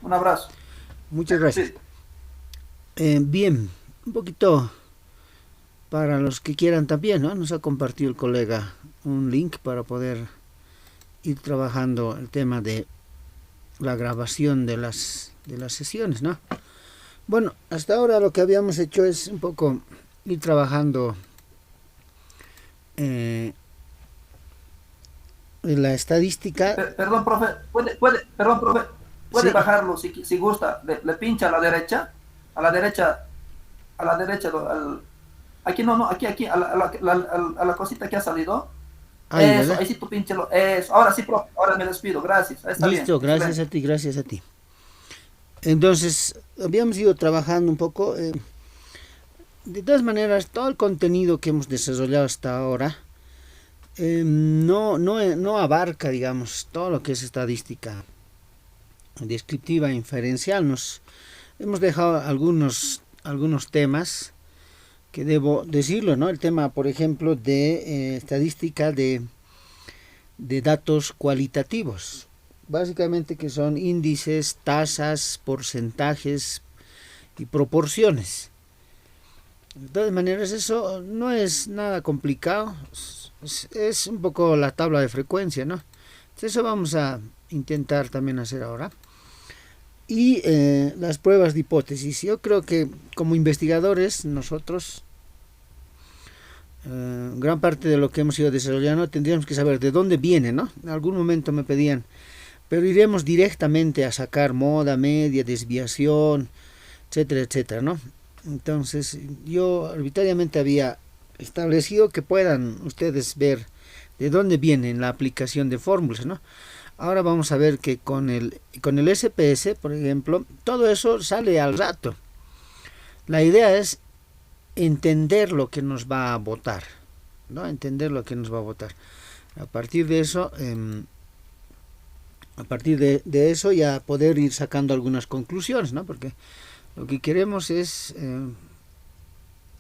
Un abrazo. Muchas gracias. Sí. Bien, un poquito para los que quieran también, ¿no? Nos ha compartido el colega un link para poder ir trabajando el tema de la grabación de las sesiones, ¿no? Bueno, hasta ahora lo que habíamos hecho es un poco ir trabajando eh, en la estadística. Perdón, profe, perdón, profe, puede Sí, bajarlo si gusta. Le pincha a la derecha, a la derecha, aquí no, no, aquí, a la cosita que ha salido. ahí, Eso, ¿verdad? ahí sí tú pínchalo, eso. Ahora sí, profe, ahora me despido, gracias. Ahí está bien, Listo, gracias excelente. a ti, gracias a ti. Entonces, habíamos ido trabajando un poco. De todas maneras, todo el contenido que hemos desarrollado hasta ahora no abarca, digamos, todo lo que es estadística descriptiva e inferencial. Nos hemos dejado algunos temas que debo decirlo, ¿no? El tema, por ejemplo, de estadística de datos cualitativos. Básicamente que son índices, tasas, porcentajes y proporciones. De todas maneras, eso no es nada complicado. Es un poco la tabla de frecuencia, ¿no? Entonces eso vamos a intentar también hacer ahora. Y las pruebas de hipótesis. Yo creo que como investigadores nosotros, gran parte de lo que hemos ido desarrollando tendríamos que saber de dónde viene, ¿no? En algún momento me pedían, pero iremos directamente a sacar moda, media, desviación, etcétera, etcétera, ¿no? Entonces yo arbitrariamente había establecido que puedan ustedes ver de dónde viene la aplicación de fórmulas, ¿no? Ahora vamos a ver que con el SPS, por ejemplo, todo eso sale al rato. La idea es entender lo que nos va a votar, ¿no? Entender lo que nos va a votar. A partir de eso, a partir de eso ya poder ir sacando algunas conclusiones, ¿no? Porque lo que queremos es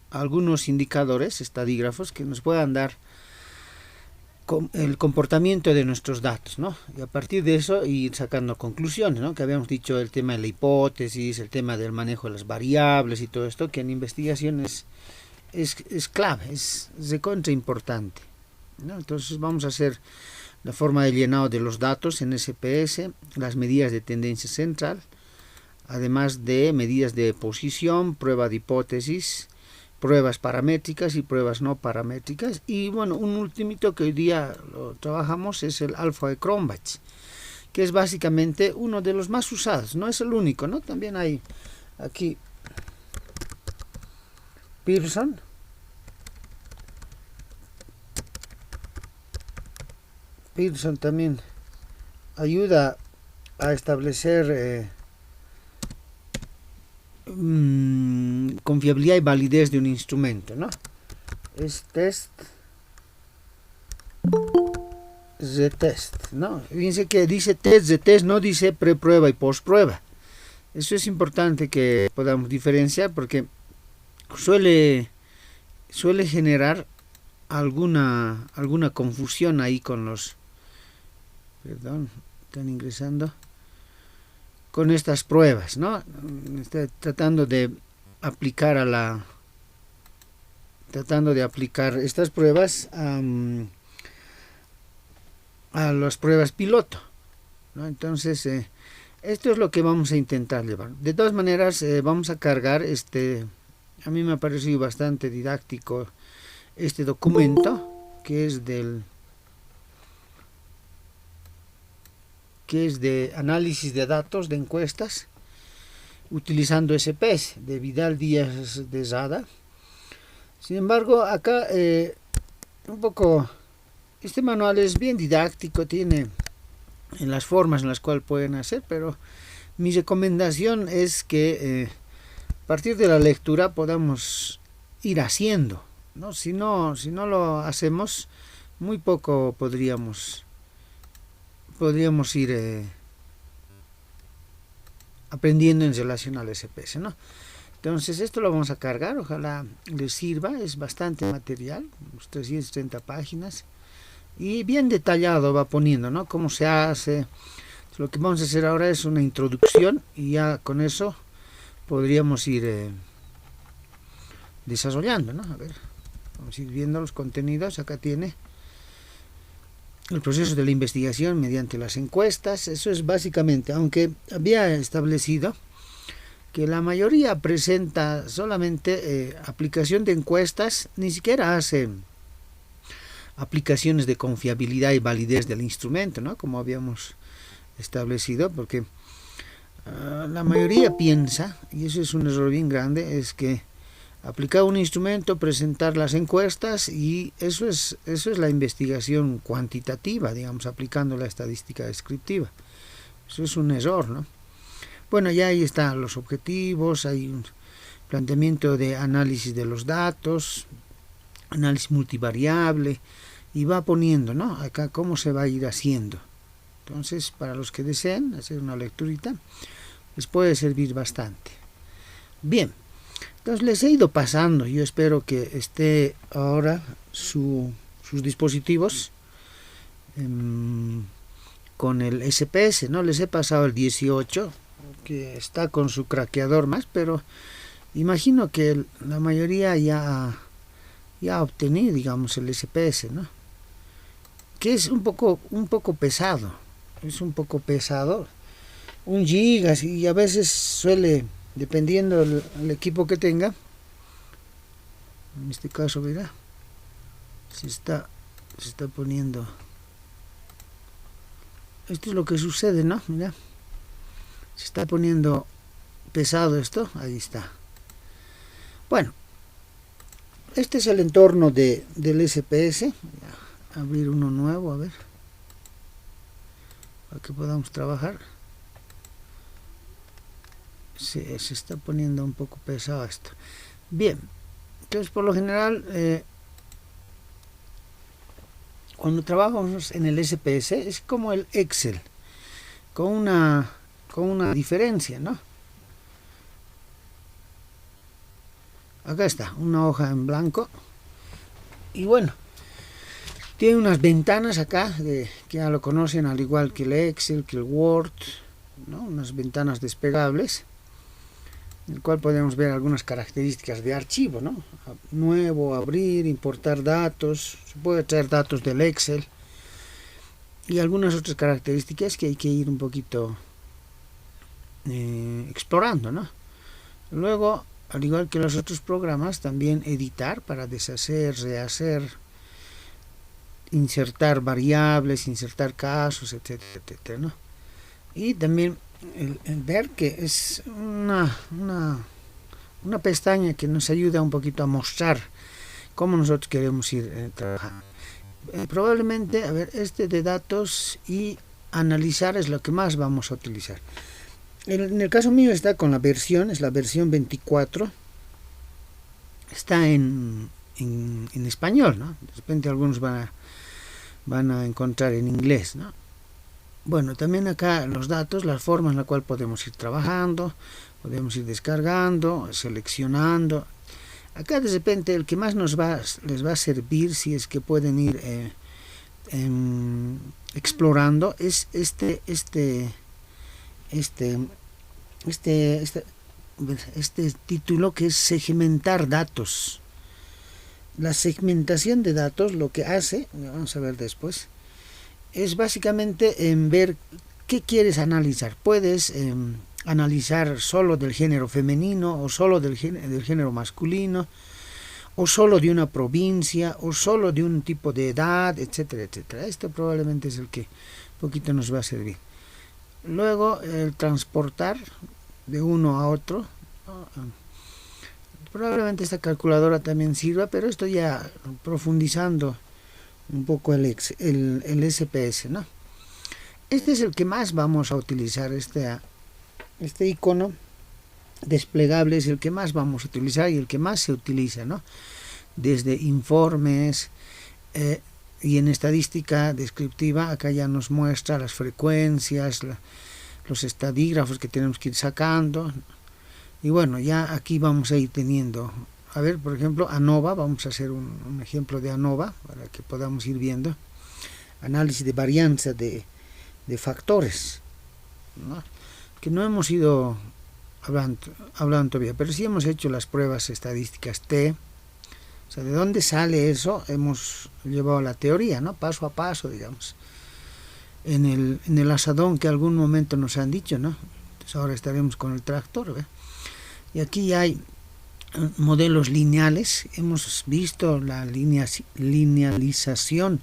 algunos indicadores, estadígrafos, que nos puedan dar el comportamiento de nuestros datos, ¿no? Y a partir de eso ir sacando conclusiones, ¿no? Que habíamos dicho el tema de la hipótesis, el tema del manejo de las variables y todo esto, que en investigación es clave, es de contra importante, ¿no? Entonces vamos a hacer la forma de llenado de los datos en SPS, las medidas de tendencia central, además de medidas de posición, prueba de hipótesis, pruebas paramétricas y pruebas no paramétricas. Y bueno, un ultimito que hoy día lo trabajamos es el alfa de Cronbach, que es básicamente uno de los más usados. No es el único, ¿no? También hay aquí Pearson. Pearson también ayuda a establecer confiabilidad y validez de un instrumento, ¿no? Es test de test, ¿no? Fíjense que dice test de test, no dice preprueba y postprueba. Eso es importante que podamos diferenciar porque suele, suele generar alguna confusión ahí con los, perdón, están ingresando, con estas pruebas, ¿no? Está tratando de aplicar tratando de aplicar estas pruebas a las pruebas piloto, ¿no? Entonces, esto es lo que vamos a intentar llevar. De todas maneras, vamos a cargar a mí me ha parecido bastante didáctico este documento, que es que es de análisis de datos de encuestas, utilizando SPS, de Vidal Díaz de Zada. Sin embargo, acá un poco, este manual es bien didáctico, tiene en las formas en las cuales pueden hacer, pero mi recomendación es que a partir de la lectura podamos ir haciendo, ¿no? Si no lo hacemos, muy poco podríamos ir aprendiendo en relación al SPS, ¿no? Entonces esto lo vamos a cargar, ojalá les sirva, es bastante material, unos 330 páginas, y bien detallado va poniendo, ¿no? Cómo se hace, Lo que vamos a hacer ahora es una introducción y ya con eso podríamos ir desarrollando, ¿no? A ver, vamos a ir viendo los contenidos. Acá tiene el proceso de la investigación mediante las encuestas. Eso es básicamente, aunque había establecido que la mayoría presenta solamente aplicación de encuestas, ni siquiera hace aplicaciones de confiabilidad y validez del instrumento, ¿no? Como habíamos establecido, porque la mayoría piensa, y eso es un error bien grande, es que aplicar un instrumento, presentar las encuestas, y eso es la investigación cuantitativa, digamos, aplicando la estadística descriptiva. Eso es un error, ¿no? Bueno, ya ahí están los objetivos, hay un planteamiento de análisis de los datos, análisis multivariable, y va poniendo, ¿no? Acá cómo se va a ir haciendo. Entonces, para los que deseen hacer una lecturita, les puede servir bastante. Bien, entonces les he ido pasando, yo espero que esté ahora sus dispositivos con el SPS, ¿no? Les he pasado el 18, que está con su craqueador más, pero imagino que la mayoría ya ha obtenido, digamos, el SPS, ¿no? Que es un poco pesado, es un poco pesado, 1 giga, y a veces suele, dependiendo del equipo que tenga, en este caso, verá, se está poniendo, esto es lo que sucede, ¿no? Mira, se está poniendo pesado esto, ahí está. Bueno, este es el entorno del SPS. Abrir uno nuevo, a ver, para que podamos trabajar. Se está poniendo un poco pesado esto. Bien, entonces por lo general cuando trabajamos en el SPS es como el Excel, con una diferencia, ¿no? Acá está, una hoja en blanco, y bueno, tiene unas ventanas acá que ya lo conocen, al igual que el Excel, que el Word, ¿no? Unas ventanas desplegables, en el cual podemos ver algunas características de archivo, ¿no? Nuevo, abrir, importar datos, se puede traer datos del Excel, y algunas otras características que hay que ir un poquito explorando, ¿no? Luego, al igual que los otros programas, también editar para deshacer, rehacer, insertar variables, insertar casos, etcétera, etcétera, ¿no? Y también el ver, que es una pestaña que nos ayuda un poquito a mostrar cómo nosotros queremos ir trabajando. Probablemente, a ver, este de datos y analizar es lo que más vamos a utilizar. En el caso mío está con la versión, es la versión 24, está en español, ¿no? De repente algunos van a encontrar en inglés, ¿no? Bueno, también acá los datos, la forma en la cual podemos ir trabajando, podemos ir descargando, seleccionando. Acá de repente el que más les va a servir, si es que pueden ir explorando, es este título, que es segmentar datos. La segmentación de datos lo que hace, vamos a ver después, es básicamente en ver qué quieres analizar. Puedes analizar solo del género femenino, o solo del género masculino, o solo de una provincia, o solo de un tipo de edad, etcétera, etcétera. Esto probablemente es el que poquito nos va a servir. Luego, el transportar de uno a otro. Probablemente esta calculadora también sirva, pero esto ya profundizando un poco el SPS, ¿no? Este es el que más vamos a utilizar, este icono desplegable es el que más vamos a utilizar y el que más se utiliza, ¿no? Desde informes y en estadística descriptiva, acá ya nos muestra las frecuencias, los estadígrafos que tenemos que ir sacando. Y bueno, ya aquí vamos a ir teniendo, a ver, por ejemplo, ANOVA, vamos a hacer un ejemplo de ANOVA para que podamos ir viendo. Análisis de varianza de factores. ¿no? Que no hemos ido hablando todavía, pero sí hemos hecho las pruebas estadísticas T. O sea, ¿de dónde sale eso? Hemos llevado la teoría, ¿no? Paso a paso, digamos. En el asadón que algún momento nos han dicho, ¿no? Entonces ahora estaremos con el tractor, ¿ve? Y aquí hay modelos lineales. Hemos visto la linealización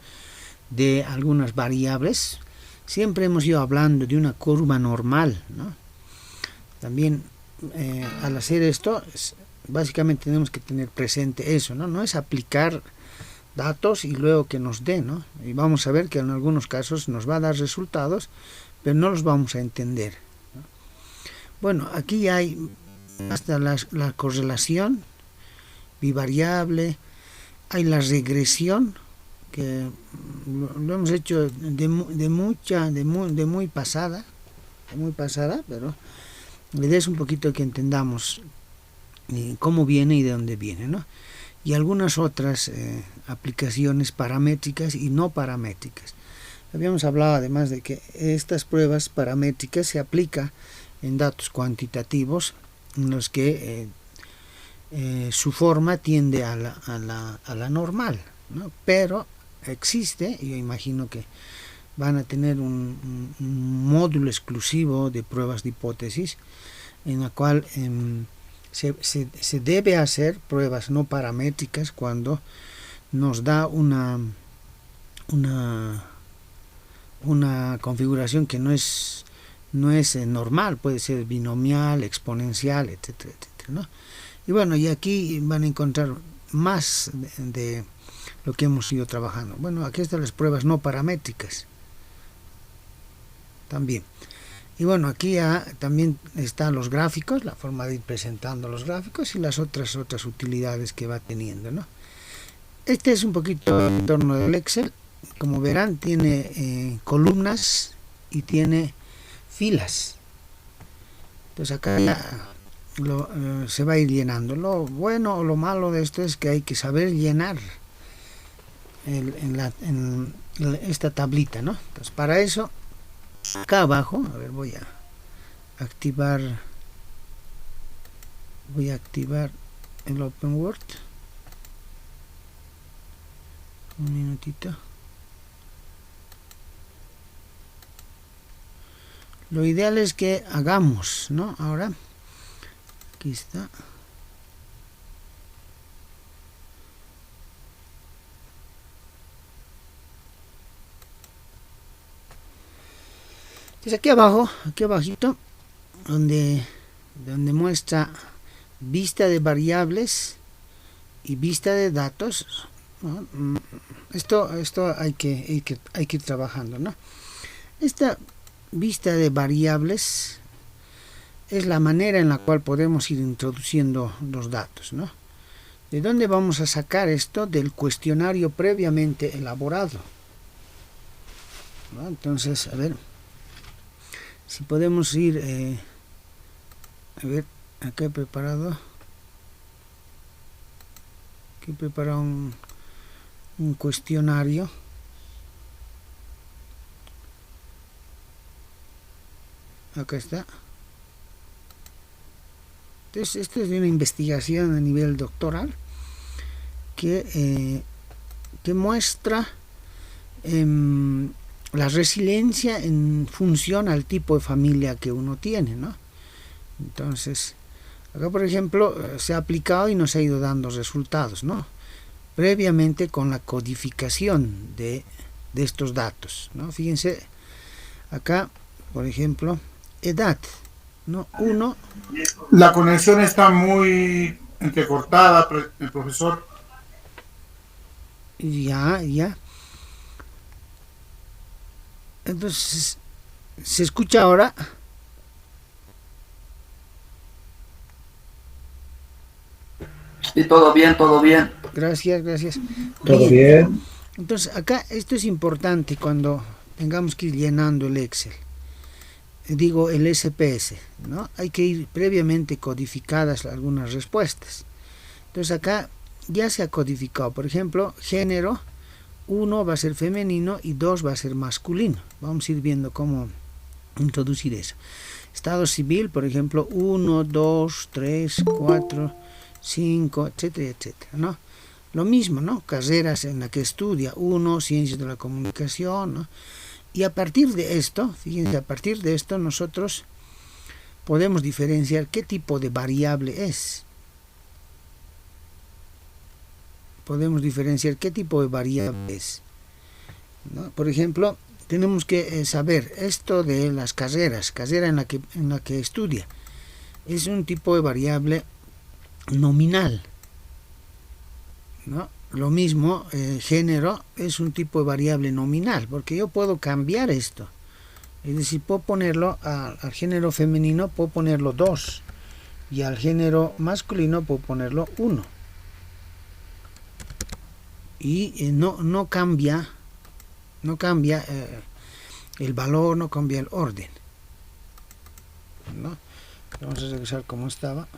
de algunas variables. Siempre hemos ido hablando de una curva normal, ¿no? También al hacer esto, básicamente tenemos que tener presente eso, ¿no? No es aplicar datos y luego que nos dé, ¿no? Y vamos a ver que en algunos casos nos va a dar resultados, pero no los vamos a entender, ¿no? Bueno, aquí hay hasta la correlación bivariable, hay la regresión, que lo hemos hecho de muy pasada, pero la idea es un poquito que entendamos cómo viene y de dónde viene, ¿no? Y algunas otras aplicaciones paramétricas y no paramétricas. Habíamos hablado además de que estas pruebas paramétricas se aplican en datos cuantitativos en los que su forma tiende a la normal, ¿no? Pero existe, yo imagino que van a tener un módulo exclusivo de pruebas de hipótesis en la cual se debe hacer pruebas no paramétricas cuando nos da una configuración que no es normal, puede ser binomial, exponencial, etcétera, etcétera, ¿no? Y bueno, y aquí van a encontrar más de lo que hemos ido trabajando. Bueno, aquí están las pruebas no paramétricas también. Y bueno, aquí también están los gráficos, la forma de ir presentando los gráficos y las otras utilidades que va teniendo, ¿no? Este es un poquito el entorno del Excel. Como verán, tiene columnas y tiene filas. Entonces acá ya se va a ir llenando. Lo bueno o lo malo de esto es que hay que saber llenar esta tablita, ¿no? Entonces para eso, acá abajo, a ver, voy a activar el OpenWord. Un minutito. Lo ideal es que hagamos, ¿no? Ahora, aquí está. Entonces aquí abajito, donde muestra vista de variables y vista de datos, ¿no? Esto hay que ir trabajando, ¿no? Esta vista de variables es la manera en la cual podemos ir introduciendo los datos, ¿no? ¿De dónde vamos a sacar esto? Del cuestionario previamente elaborado, ¿no? Entonces, a ver si podemos ir, a ver, acá he preparado un cuestionario. Acá está. Entonces, esto es de una investigación a nivel doctoral que muestra la resiliencia en función al tipo de familia que uno tiene, ¿no? Entonces, acá por ejemplo se ha aplicado y nos ha ido dando resultados, ¿no? Previamente con la codificación de estos datos, ¿no? Fíjense, acá por ejemplo, edad, ¿no? Uno. La conexión está muy entrecortada, el profesor. Ya. Entonces, ¿se escucha ahora? Sí, todo bien, todo bien. Gracias. Todo bien. Entonces, acá esto es importante cuando tengamos que ir llenando el Excel. Digo, el SPS, ¿no? Hay que ir previamente codificadas algunas respuestas. Entonces acá ya se ha codificado, por ejemplo, género, 1 va a ser femenino y 2 va a ser masculino. Vamos a ir viendo cómo introducir eso. Estado civil, por ejemplo, 1, 2, 3, 4, 5, etcétera, etcétera, ¿no? Lo mismo, ¿no? Carreras en la que estudia, 1, ciencias de la comunicación, ¿no? Y a partir de esto, fíjense, a partir de esto nosotros podemos diferenciar qué tipo de variable es. Podemos diferenciar qué tipo de variable es, ¿no? Por ejemplo, tenemos que saber esto de las carreras, carrera en la que estudia, es un tipo de variable nominal, ¿no? Lo mismo, género es un tipo de variable nominal, porque yo puedo cambiar esto. Es decir, puedo ponerlo al género femenino, puedo ponerlo 2, y al género masculino puedo ponerlo 1. Y no cambia el valor, no cambia el orden, ¿no? Vamos a regresar como estaba.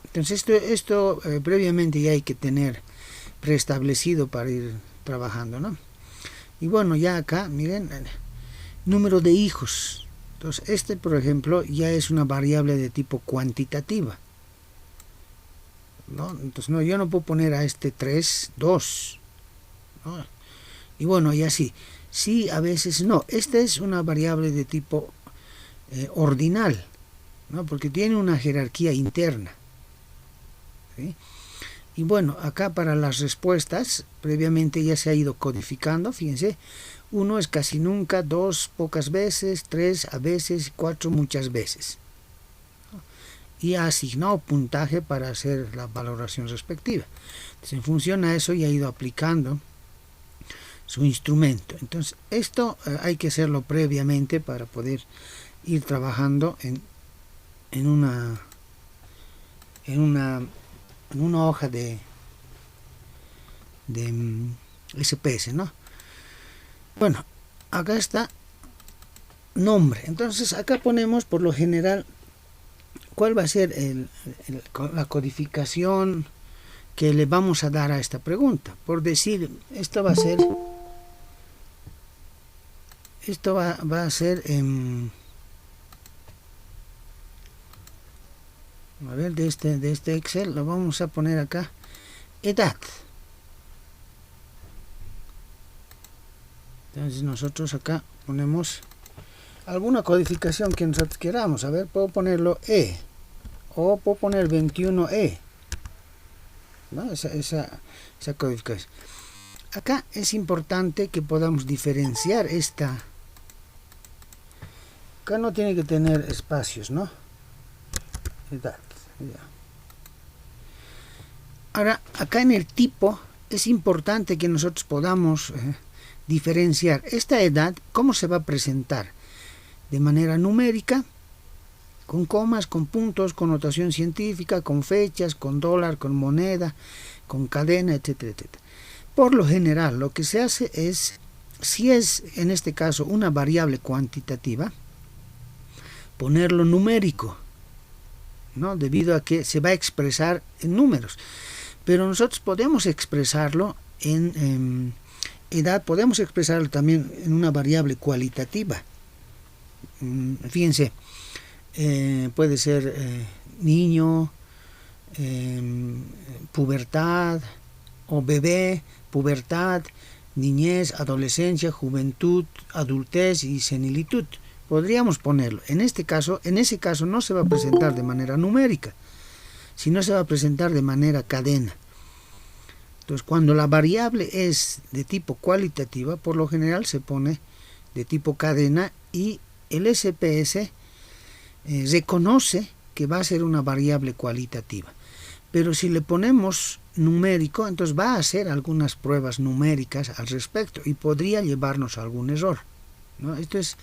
Entonces esto previamente ya hay que tener preestablecido para ir trabajando, ¿no? Y bueno, ya acá, miren, número de hijos. Entonces por ejemplo, ya es una variable de tipo cuantitativa, ¿no? Entonces yo no puedo poner a 3, 2, ¿no? Y bueno, y así. Sí, a veces no. Esta es una variable de tipo ordinal, ¿no? Porque tiene una jerarquía interna, ¿sí? Y bueno, acá para las respuestas, previamente ya se ha ido codificando, fíjense, 1 es casi nunca, 2 pocas veces, 3 a veces, 4 muchas veces. Y ha asignado puntaje para hacer la valoración respectiva. Entonces, en función a eso ya ha ido aplicando su instrumento. Entonces, esto hay que hacerlo previamente para poder ir trabajando en una hoja de SPS, ¿no? Bueno, acá está nombre. Entonces, acá ponemos por lo general cuál va a ser la codificación que le vamos a dar a esta pregunta. Por decir, esto va a ser a ver, de este Excel lo vamos a poner acá, edad. Entonces nosotros acá ponemos alguna codificación que nosotros queramos. A ver, puedo ponerlo E, o puedo poner 21E, ¿no? Esa codificación. Acá es importante que podamos diferenciar esta. Acá no tiene que tener espacios, ¿no? Edad, ya. Ahora, acá en el tipo es importante que nosotros podamos diferenciar esta edad, cómo se va a presentar, de manera numérica, con comas, con puntos, con notación científica, con fechas, con dólar, con moneda, con cadena, etcétera, etcétera. Por lo general, lo que se hace es, si es en este caso una variable cuantitativa, ponerlo numérico, ¿no? Debido a que se va a expresar en números. Pero nosotros podemos expresarlo en edad, podemos expresarlo también en una variable cualitativa. Fíjense, puede ser niño, pubertad, o bebé, pubertad, niñez, adolescencia, juventud, adultez y senilitud. Podríamos ponerlo. En ese caso no se va a presentar de manera numérica, sino se va a presentar de manera cadena. Entonces, cuando la variable es de tipo cualitativa, por lo general se pone de tipo cadena y el SPS reconoce que va a ser una variable cualitativa. Pero si le ponemos numérico, entonces va a hacer algunas pruebas numéricas al respecto y podría llevarnos a algún error, ¿no? Esto es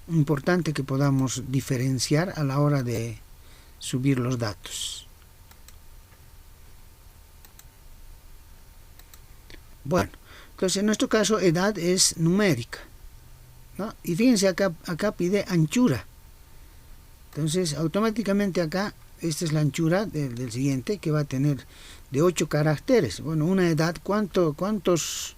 importante que podamos diferenciar a la hora de subir los datos. Bueno, entonces en nuestro caso edad es numérica, ¿no? Y fíjense acá pide anchura. Entonces automáticamente acá, esta es la anchura del siguiente, que va a tener de 8 caracteres. Bueno, una edad, ¿cuántos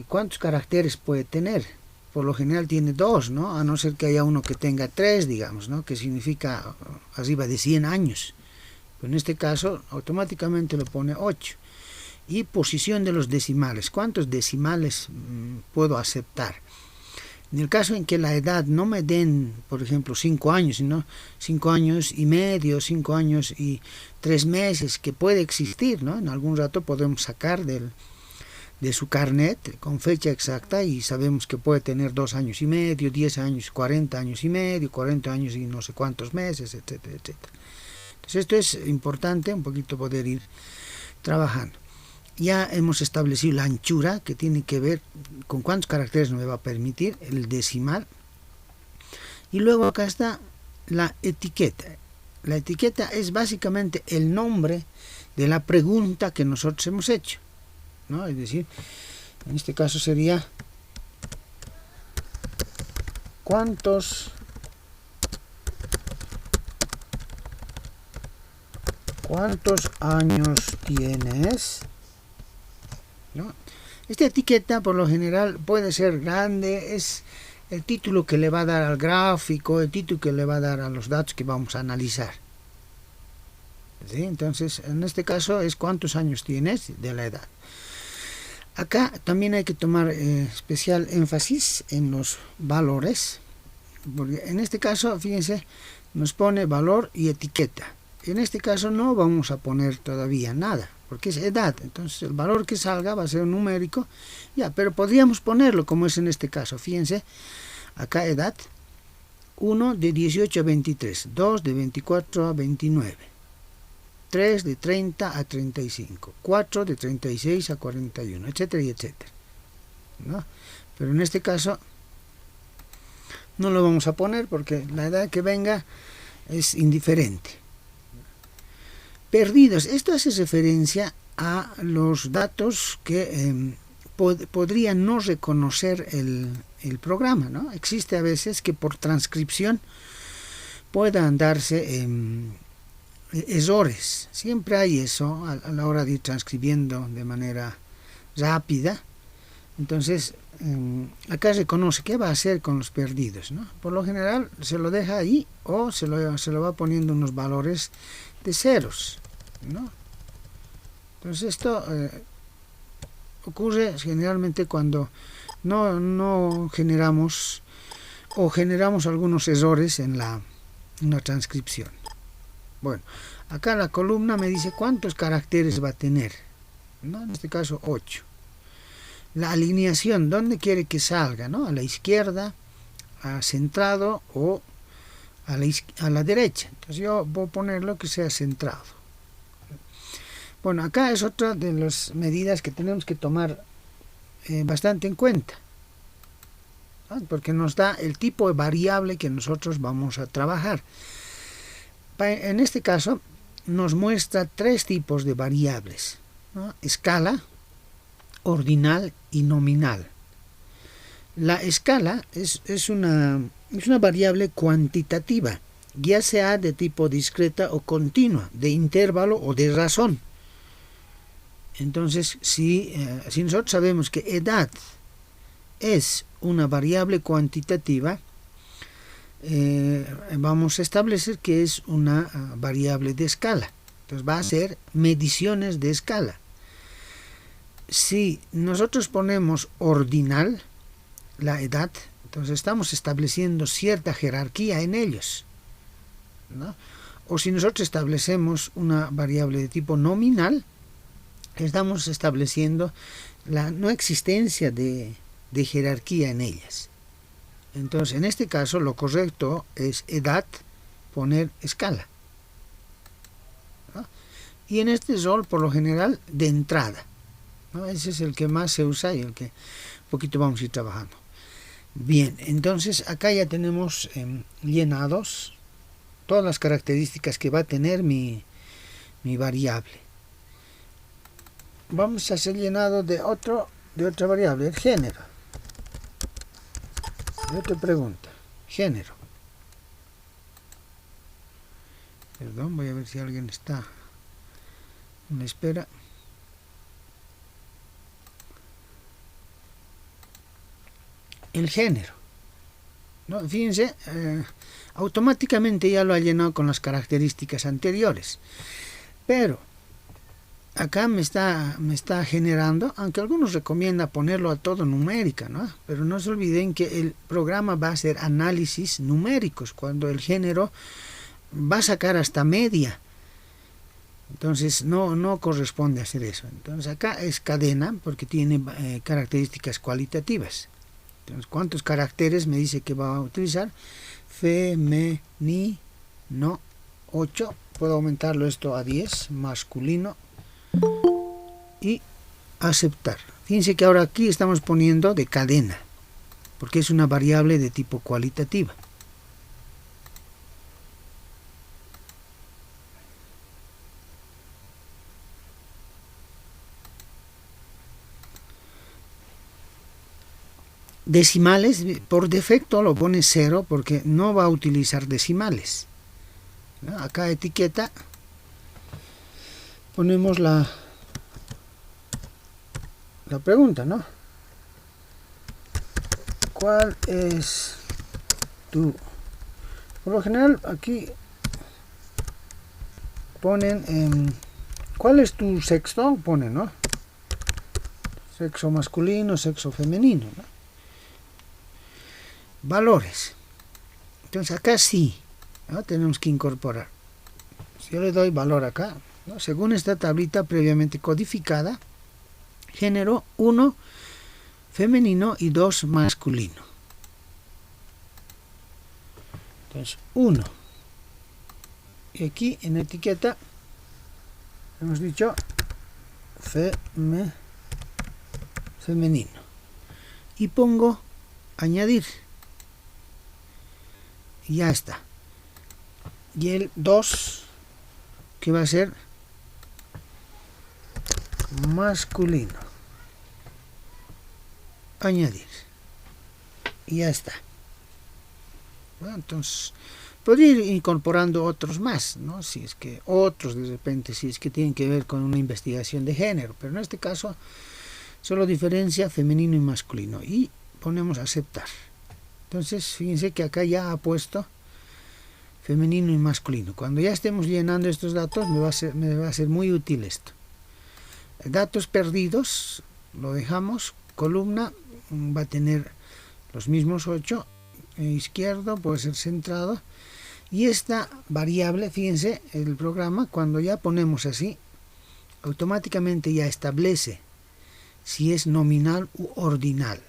¿cuántos caracteres puede tener? Por lo general tiene 2, ¿no? A no ser que haya uno que tenga 3, digamos, ¿no? Que significa arriba de 100 años. Pero en este caso, automáticamente lo pone 8. Y posición de los decimales. ¿Cuántos decimales puedo aceptar? En el caso en que la edad no me den, por ejemplo, 5 años, sino 5 años y medio, 5 años y 3 meses, que puede existir, ¿no? En algún rato podemos sacar de su carnet con fecha exacta y sabemos que puede tener 2 años y medio, 10 años, 40 años y medio, 40 años y no sé cuántos meses, etcétera, etcétera. Entonces esto es importante, un poquito poder ir trabajando. Ya hemos establecido la anchura, que tiene que ver con cuántos caracteres nos va a permitir el decimal. Y luego acá está la etiqueta. La etiqueta es básicamente el nombre de la pregunta que nosotros hemos hecho, ¿no? Es decir, en este caso sería ¿cuántos años tienes? ¿No? Esta etiqueta por lo general puede ser grande, es el título que le va a dar al gráfico, el título que le va a dar a los datos que vamos a analizar. ¿Sí? Entonces, en este caso es cuántos años tienes de la edad. Acá también hay que tomar especial énfasis en los valores, porque en este caso, fíjense, nos pone valor y etiqueta. En este caso no vamos a poner todavía nada, porque es edad, entonces el valor que salga va a ser numérico, ya, pero podríamos ponerlo como es en este caso, fíjense, acá edad, 1 de 18 a 23, 2 de 24 a 29, 3 de 30 a 35, 4 de 36 a 41, etcétera y etcétera, ¿no? Pero en este caso no lo vamos a poner porque la edad que venga es indiferente. Perdidos, esto hace referencia a los datos que podría no reconocer el programa, ¿no? Existe a veces que por transcripción puedan darse errores. Siempre hay eso a la hora de ir transcribiendo de manera rápida. Entonces, acá se conoce qué va a hacer con los perdidos, ¿no? Por lo general se lo deja ahí o se lo va poniendo unos valores de ceros, ¿no? Entonces esto ocurre generalmente cuando no generamos o generamos algunos errores en la transcripción. Bueno, acá la columna me dice cuántos caracteres va a tener, ¿no? En este caso 8. La alineación, ¿dónde quiere que salga, ¿no? A la izquierda, a centrado o a la derecha. Entonces yo voy a ponerlo que sea centrado. Bueno, acá es otra de las medidas que tenemos que tomar bastante en cuenta, ¿no? Porque nos da el tipo de variable que nosotros vamos a trabajar. En este caso nos muestra 3 tipos de variables, ¿no? Escala, ordinal y nominal. La escala es una variable cuantitativa, ya sea de tipo discreta o continua, de intervalo o de razón. Entonces, si nosotros sabemos que edad es una variable cuantitativa, vamos a establecer que es una variable de escala. Entonces va a ser mediciones de escala. Si nosotros ponemos ordinal, la edad, entonces estamos estableciendo cierta jerarquía en ellos, ¿no? O si nosotros establecemos una variable de tipo nominal, estamos estableciendo la no existencia de jerarquía en ellas. Entonces, en este caso, lo correcto es edad, poner escala, ¿no? Y en este rol, por lo general, de entrada, ¿no? Ese es el que más se usa y el que un poquito vamos a ir trabajando. Bien, entonces acá ya tenemos llenados todas las características que va a tener mi variable. Vamos a hacer llenado de otra variable, el género. Yo te pregunto, género. Perdón, voy a ver si alguien está en espera. el género, ¿no? Fíjense, automáticamente ya lo ha llenado con las características anteriores, pero acá me está generando, aunque algunos recomiendan ponerlo a todo numérica, ¿no? Pero no se olviden que el programa va a hacer análisis numéricos, cuando el género va a sacar hasta media. Entonces no corresponde hacer eso. Entonces acá es cadena porque tiene características cualitativas. Entonces, ¿cuántos caracteres me dice que va a utilizar? Femenino, 8. Puedo aumentarlo esto a 10. Masculino. Y aceptar. Fíjense que ahora aquí estamos poniendo de cadena, porque es una variable de tipo cualitativa. Decimales, por defecto lo pone 0 porque no va a utilizar decimales, ¿no? Acá etiqueta, ponemos la pregunta, ¿no? ¿Cuál es tu? Por lo general aquí ponen ¿cuál es tu sexo? Ponen, ¿no? Sexo masculino, sexo femenino, ¿no? Valores. Entonces acá sí, ¿no? Tenemos que incorporar. Si yo le doy valor acá, ¿no? Según esta tablita previamente codificada, género 1 femenino y 2 masculino. Entonces 1. Y aquí en etiqueta hemos dicho femenino. Y pongo añadir. Y ya está. Y el 2, que va a ser masculino. Añadir. Y ya está. Bueno, entonces, podría ir incorporando otros más, ¿no? Si es que otros de repente, si es que tienen que ver con una investigación de género. Pero en este caso, solo diferencia femenino y masculino. Y ponemos aceptar. Entonces, fíjense que acá ya ha puesto femenino y masculino. Cuando ya estemos llenando estos datos, me va a ser muy útil esto. Datos perdidos, lo dejamos. Columna va a tener los mismos 8. Izquierdo puede ser centrado. Y esta variable, fíjense, el programa, cuando ya ponemos así, automáticamente ya establece si es nominal u ordinal,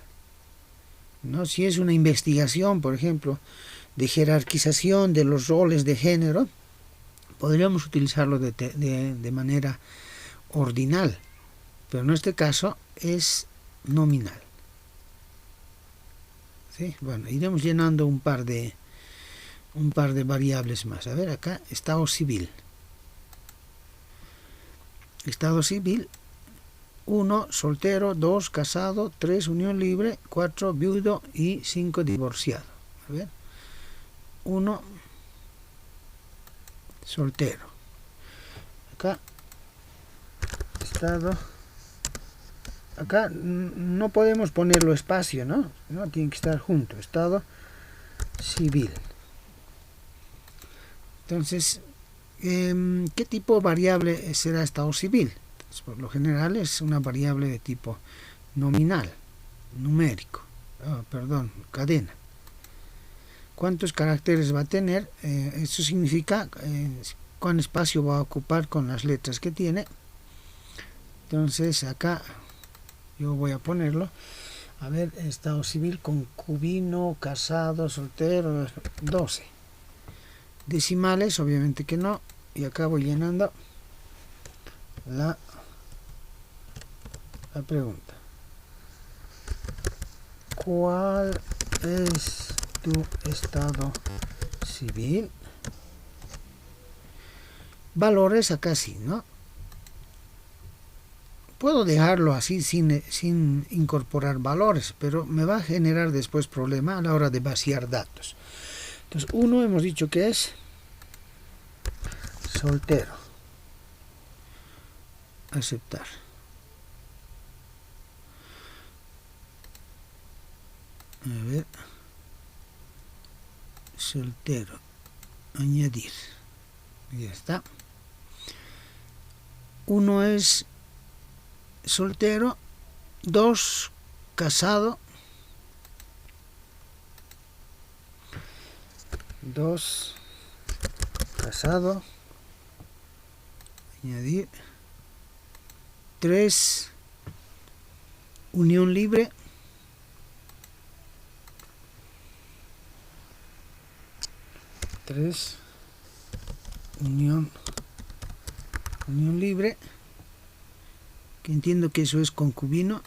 ¿no? Si es una investigación, por ejemplo, de jerarquización de los roles de género, podríamos utilizarlo de manera ordinal, pero en este caso es nominal. ¿Sí? Bueno, iremos llenando un par de variables más. A ver, acá, estado civil. Estado civil. 1, soltero, 2, casado, 3, unión libre, 4, viudo y 5, divorciado. A ver, 1, soltero. Acá, estado. Acá no podemos ponerlo espacio, ¿no? No, tiene que estar junto. Estado civil. Entonces, ¿qué tipo de variable será estado civil? Por lo general es una variable de tipo nominal, numérico, cadena. ¿Cuántos caracteres va a tener? Eso significa cuán espacio va a ocupar con las letras que tiene. Entonces acá yo voy a ponerlo. A ver, estado civil, concubino, casado, soltero, 12. Decimales, obviamente que no. Y acá voy llenando la pregunta. ¿Cuál es tu estado civil? Valores acá sí, ¿no? Puedo dejarlo así sin incorporar valores, pero me va a generar después problema a la hora de vaciar datos. Entonces, 1 hemos dicho que es soltero. Aceptar. A ver. Soltero. Añadir. Ya está. Uno es soltero, 2 casado, 2 casado, añadir, 3 unión libre, 3 unión libre, que entiendo que eso es concubino.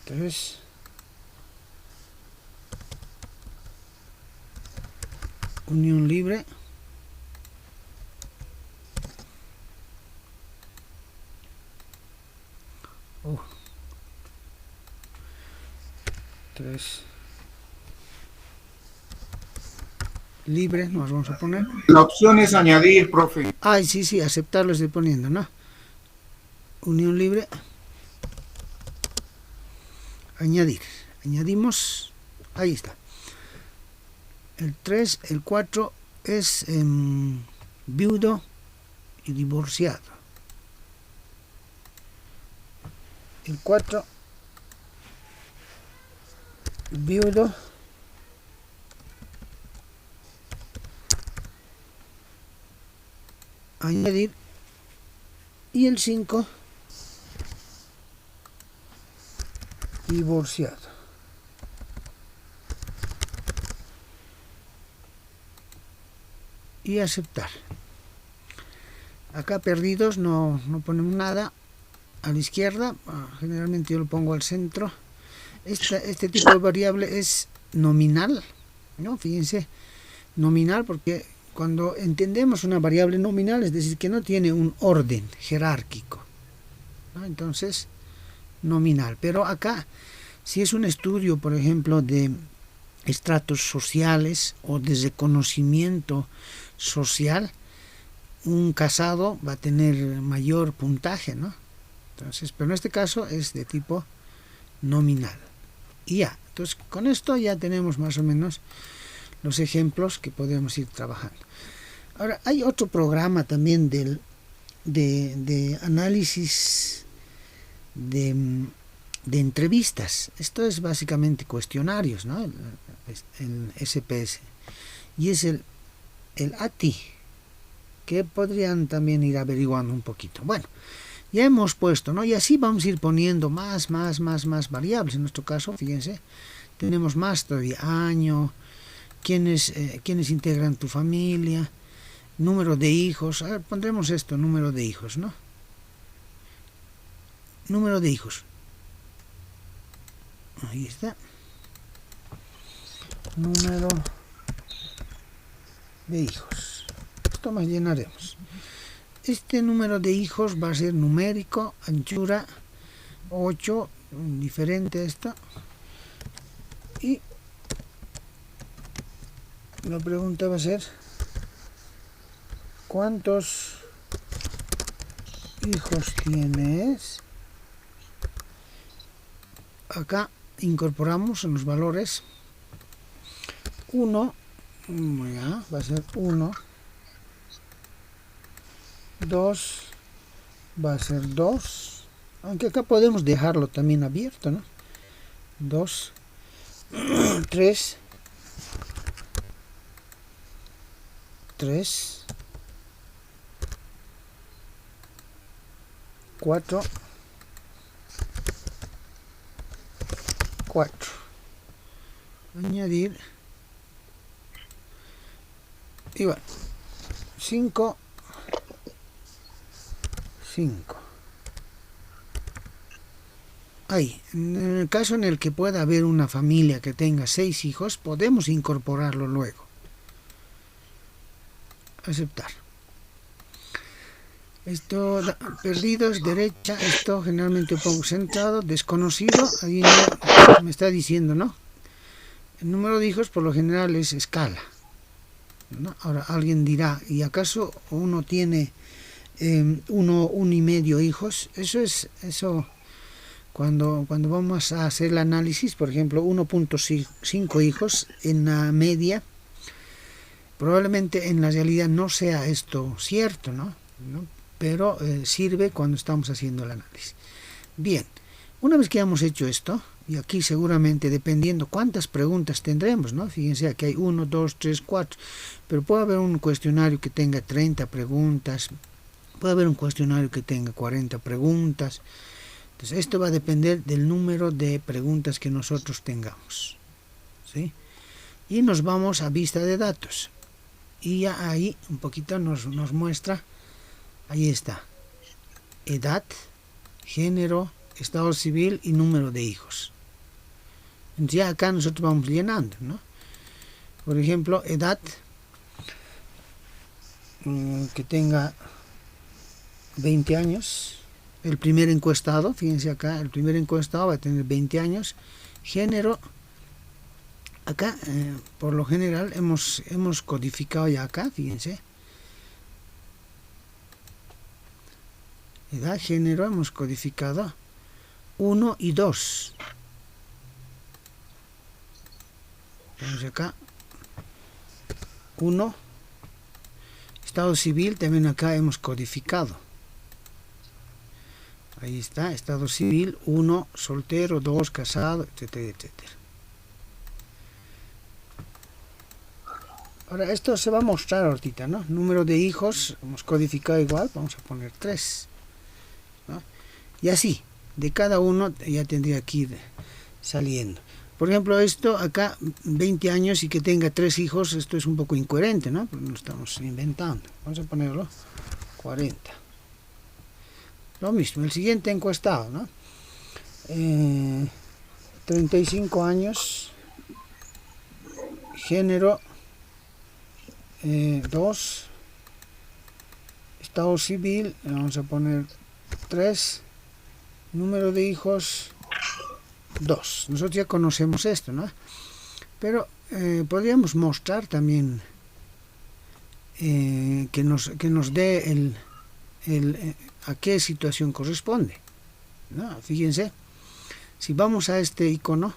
3 unión libre, 3 libre, nos vamos a poner. La opción es añadir, profe. Ay, sí, aceptar lo estoy poniendo, ¿no? Unión libre. Añadir. Añadimos. Ahí está. El 3, el 4 es viudo y divorciado. El 4, viudo añadir, y el 5 divorciado. Y aceptar. Acá perdidos no ponemos nada. A la izquierda, generalmente yo lo pongo al centro. Este tipo de variable es nominal, ¿no? Fíjense, nominal, porque cuando entendemos una variable nominal, es decir, que no tiene un orden jerárquico, ¿no? Entonces, nominal. Pero acá, si es un estudio, por ejemplo, de estratos sociales o de reconocimiento social, un casado va a tener mayor puntaje, ¿no? Entonces, pero en este caso es de tipo nominal. Y ya, entonces con esto ya tenemos más o menos los ejemplos que podemos ir trabajando. Ahora, hay otro programa también de análisis de entrevistas. Esto es básicamente cuestionarios, ¿no? El SPS. Y es el ATI, que podrían también ir averiguando un poquito. Bueno, ya hemos puesto, ¿no? Y así vamos a ir poniendo más variables. En nuestro caso, fíjense, tenemos más todavía. Año, quiénes integran tu familia, número de hijos. A ver, pondremos esto, número de hijos, ¿no? Número de hijos. Ahí está. Número de hijos. Esto más llenaremos. Este número de hijos va a ser numérico, anchura 8, diferente esto. Y la pregunta va a ser: ¿cuántos hijos tienes? Acá incorporamos en los valores 1, ya, va a ser 1. 2 va a ser 2, aunque acá podemos dejarlo también abierto, ¿no? 2, 3, 4, añadir, y bueno, 5. Ahí, en el caso en el que pueda haber una familia que tenga 6 hijos, podemos incorporarlo luego. Aceptar. Esto, perdidos, derecha, esto generalmente pongo centrado, desconocido, ahí me está diciendo, ¿no? El número de hijos por lo general es escala, ¿no? Ahora alguien dirá, ¿y acaso uno tiene uno y medio hijos. Eso cuando vamos a hacer el análisis, por ejemplo, 1.5 hijos en la media, probablemente en la realidad no sea esto cierto, ¿no? Pero sirve cuando estamos haciendo el análisis. Bien, una vez que hemos hecho esto, y aquí seguramente dependiendo cuántas preguntas tendremos, ¿no? Fíjense, aquí hay 1, 2, 3, 4, pero puede haber un cuestionario que tenga 30 preguntas, puede haber un cuestionario que tenga 40 preguntas. Entonces esto va a depender del número de preguntas que nosotros tengamos, ¿sí? Y nos vamos a vista de datos. Y ya ahí un poquito nos muestra, ahí está, edad, género, estado civil y número de hijos. Entonces ya acá nosotros vamos llenando, ¿no? Por ejemplo, edad, que tenga 20 años. El primer encuestado, fíjense acá, el primer encuestado va a tener 20 años. Género, acá por lo general hemos codificado ya acá, fíjense. Edad, género, hemos codificado 1 y 2. Vamos acá. 1. Estado civil también acá hemos codificado. Ahí está, estado civil, 1, soltero, 2, casado, etcétera, etcétera. Ahora, esto se va a mostrar ahorita, ¿no? Número de hijos, hemos codificado igual, vamos a poner 3, ¿no? Y así, de cada uno ya tendría que ir saliendo. Por ejemplo, esto acá, 20 años y que tenga 3 hijos, esto es un poco incoherente, ¿no? Porque no estamos inventando. Vamos a ponerlo 40. Lo mismo, el siguiente encuestado, ¿no? 35 años, género 2, estado civil, vamos a poner 3, número de hijos 2. Nosotros ya conocemos esto, ¿no? Pero podríamos mostrar también que nos dé a qué situación corresponde, ¿no? Fíjense, si vamos a este icono,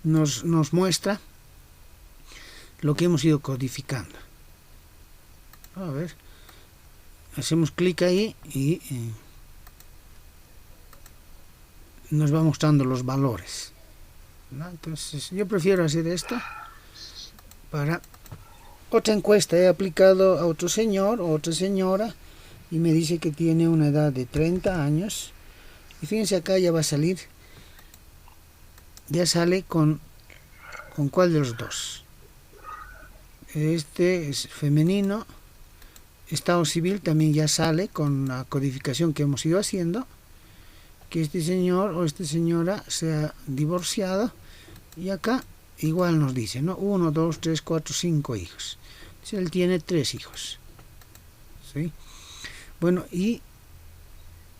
nos muestra lo que hemos ido codificando. A ver, hacemos clic ahí y nos va mostrando los valores, ¿no? Entonces yo prefiero hacer esto. Para otra encuesta he aplicado a otro señor o otra señora y me dice que tiene una edad de 30 años y fíjense acá ya va a salir, ya sale con cuál de los dos. Este es femenino. Estado civil también ya sale con la codificación que hemos ido haciendo, que este señor o esta señora se ha divorciado, y acá igual nos dice, ¿no? 1, 2, 3, 4, 5 hijos. Entonces, él tiene 3 hijos, ¿sí? Bueno, y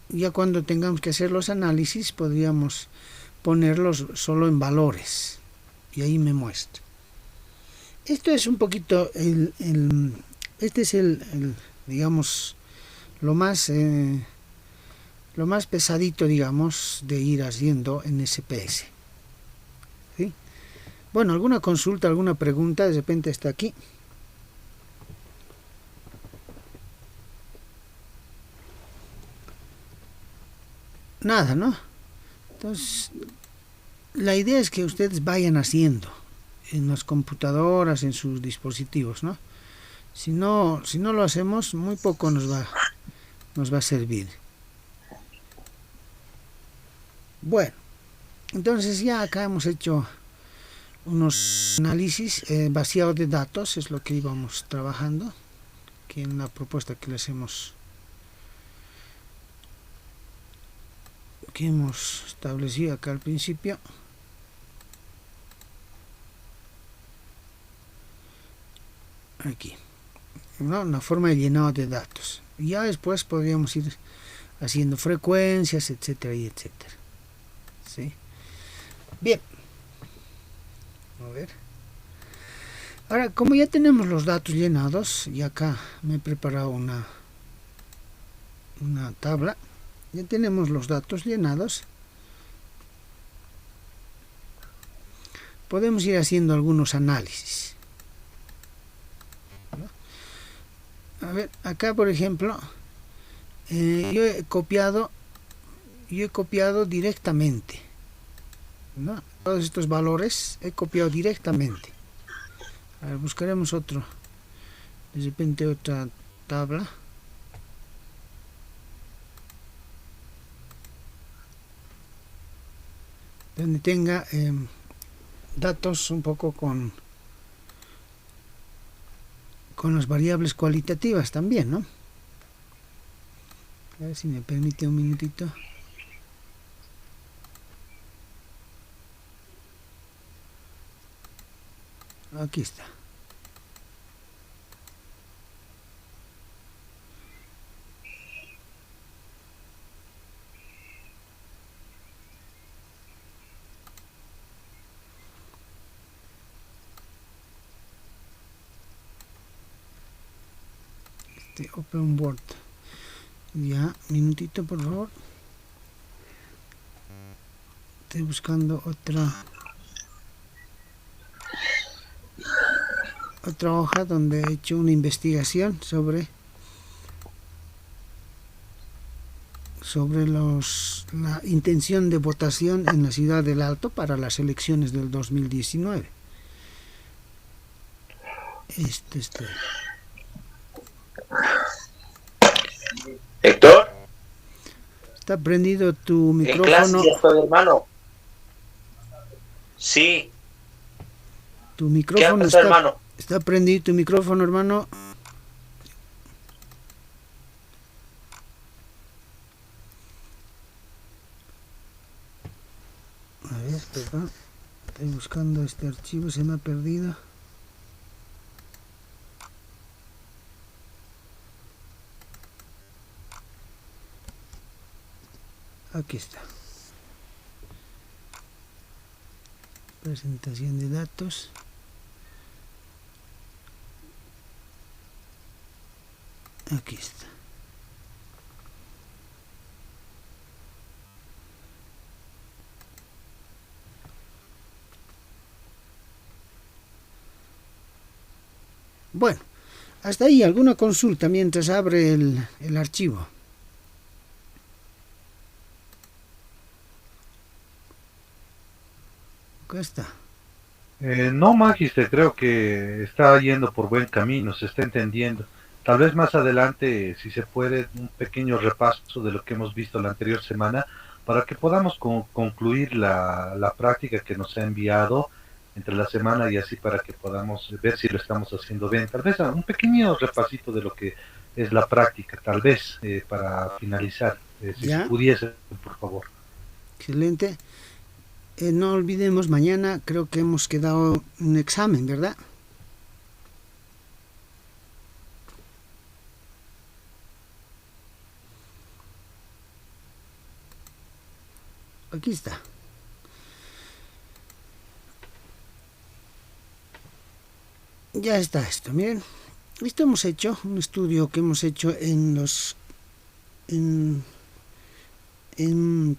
ya cuando tengamos que hacer los análisis podríamos ponerlos solo en valores y ahí me muestra. Esto es un poquito este es digamos, lo más pesadito, digamos, de ir haciendo en SPS, ¿sí? Bueno, alguna consulta, alguna pregunta, de repente está aquí. Nada, ¿no? Entonces, la idea es que ustedes vayan haciendo en las computadoras, en sus dispositivos, ¿no? Si no lo hacemos, muy poco nos va a servir. Bueno, entonces ya acá hemos hecho unos análisis, vaciado de datos, es lo que íbamos trabajando, que en la propuesta que les hemos establecido acá al principio. Aquí, ¿no? Una forma de llenado de datos. Ya después podríamos ir haciendo frecuencias, etcétera y etcétera. ¿sí? Bien. A ver. Ahora, como ya tenemos los datos llenados, y acá me he preparado una tabla, ya tenemos los datos llenados, podemos ir haciendo algunos análisis. A ver, acá por ejemplo, yo he copiado directamente, ¿no? Todos estos valores he copiado directamente. A ver, buscaremos de repente otra tabla. Donde tenga datos un poco con las variables cualitativas también, ¿no? A ver si me permite un minutito. Aquí está. Open Word. Ya, minutito por favor. Estoy buscando otra hoja donde he hecho una investigación sobre la intención de votación en la ciudad del Alto para las elecciones del 2019. Héctor, ¿está prendido tu ¿en micrófono? clase ya estoy, hermano? Sí. Tu micrófono ¿Qué ha pasado, hermano? está prendido tu micrófono, hermano. A ver, perdón. Estoy buscando este archivo, se me ha perdido. Aquí está. Presentación de datos. Aquí está. Bueno, hasta ahí alguna consulta mientras abre el archivo. Acá está. No, Magister, creo que está yendo por buen camino, se está entendiendo. Tal vez más adelante, si se puede, un pequeño repaso de lo que hemos visto la anterior semana, para que podamos concluir la práctica que nos ha enviado entre la semana y así para que podamos ver si lo estamos haciendo bien. Tal vez un pequeño repasito de lo que es la práctica, tal vez, para finalizar, si se pudiese, por favor. Excelente. No olvidemos, mañana creo que hemos quedado un examen, ¿verdad? Aquí está. Ya está esto, miren. Esto hemos hecho, un estudio que hemos hecho en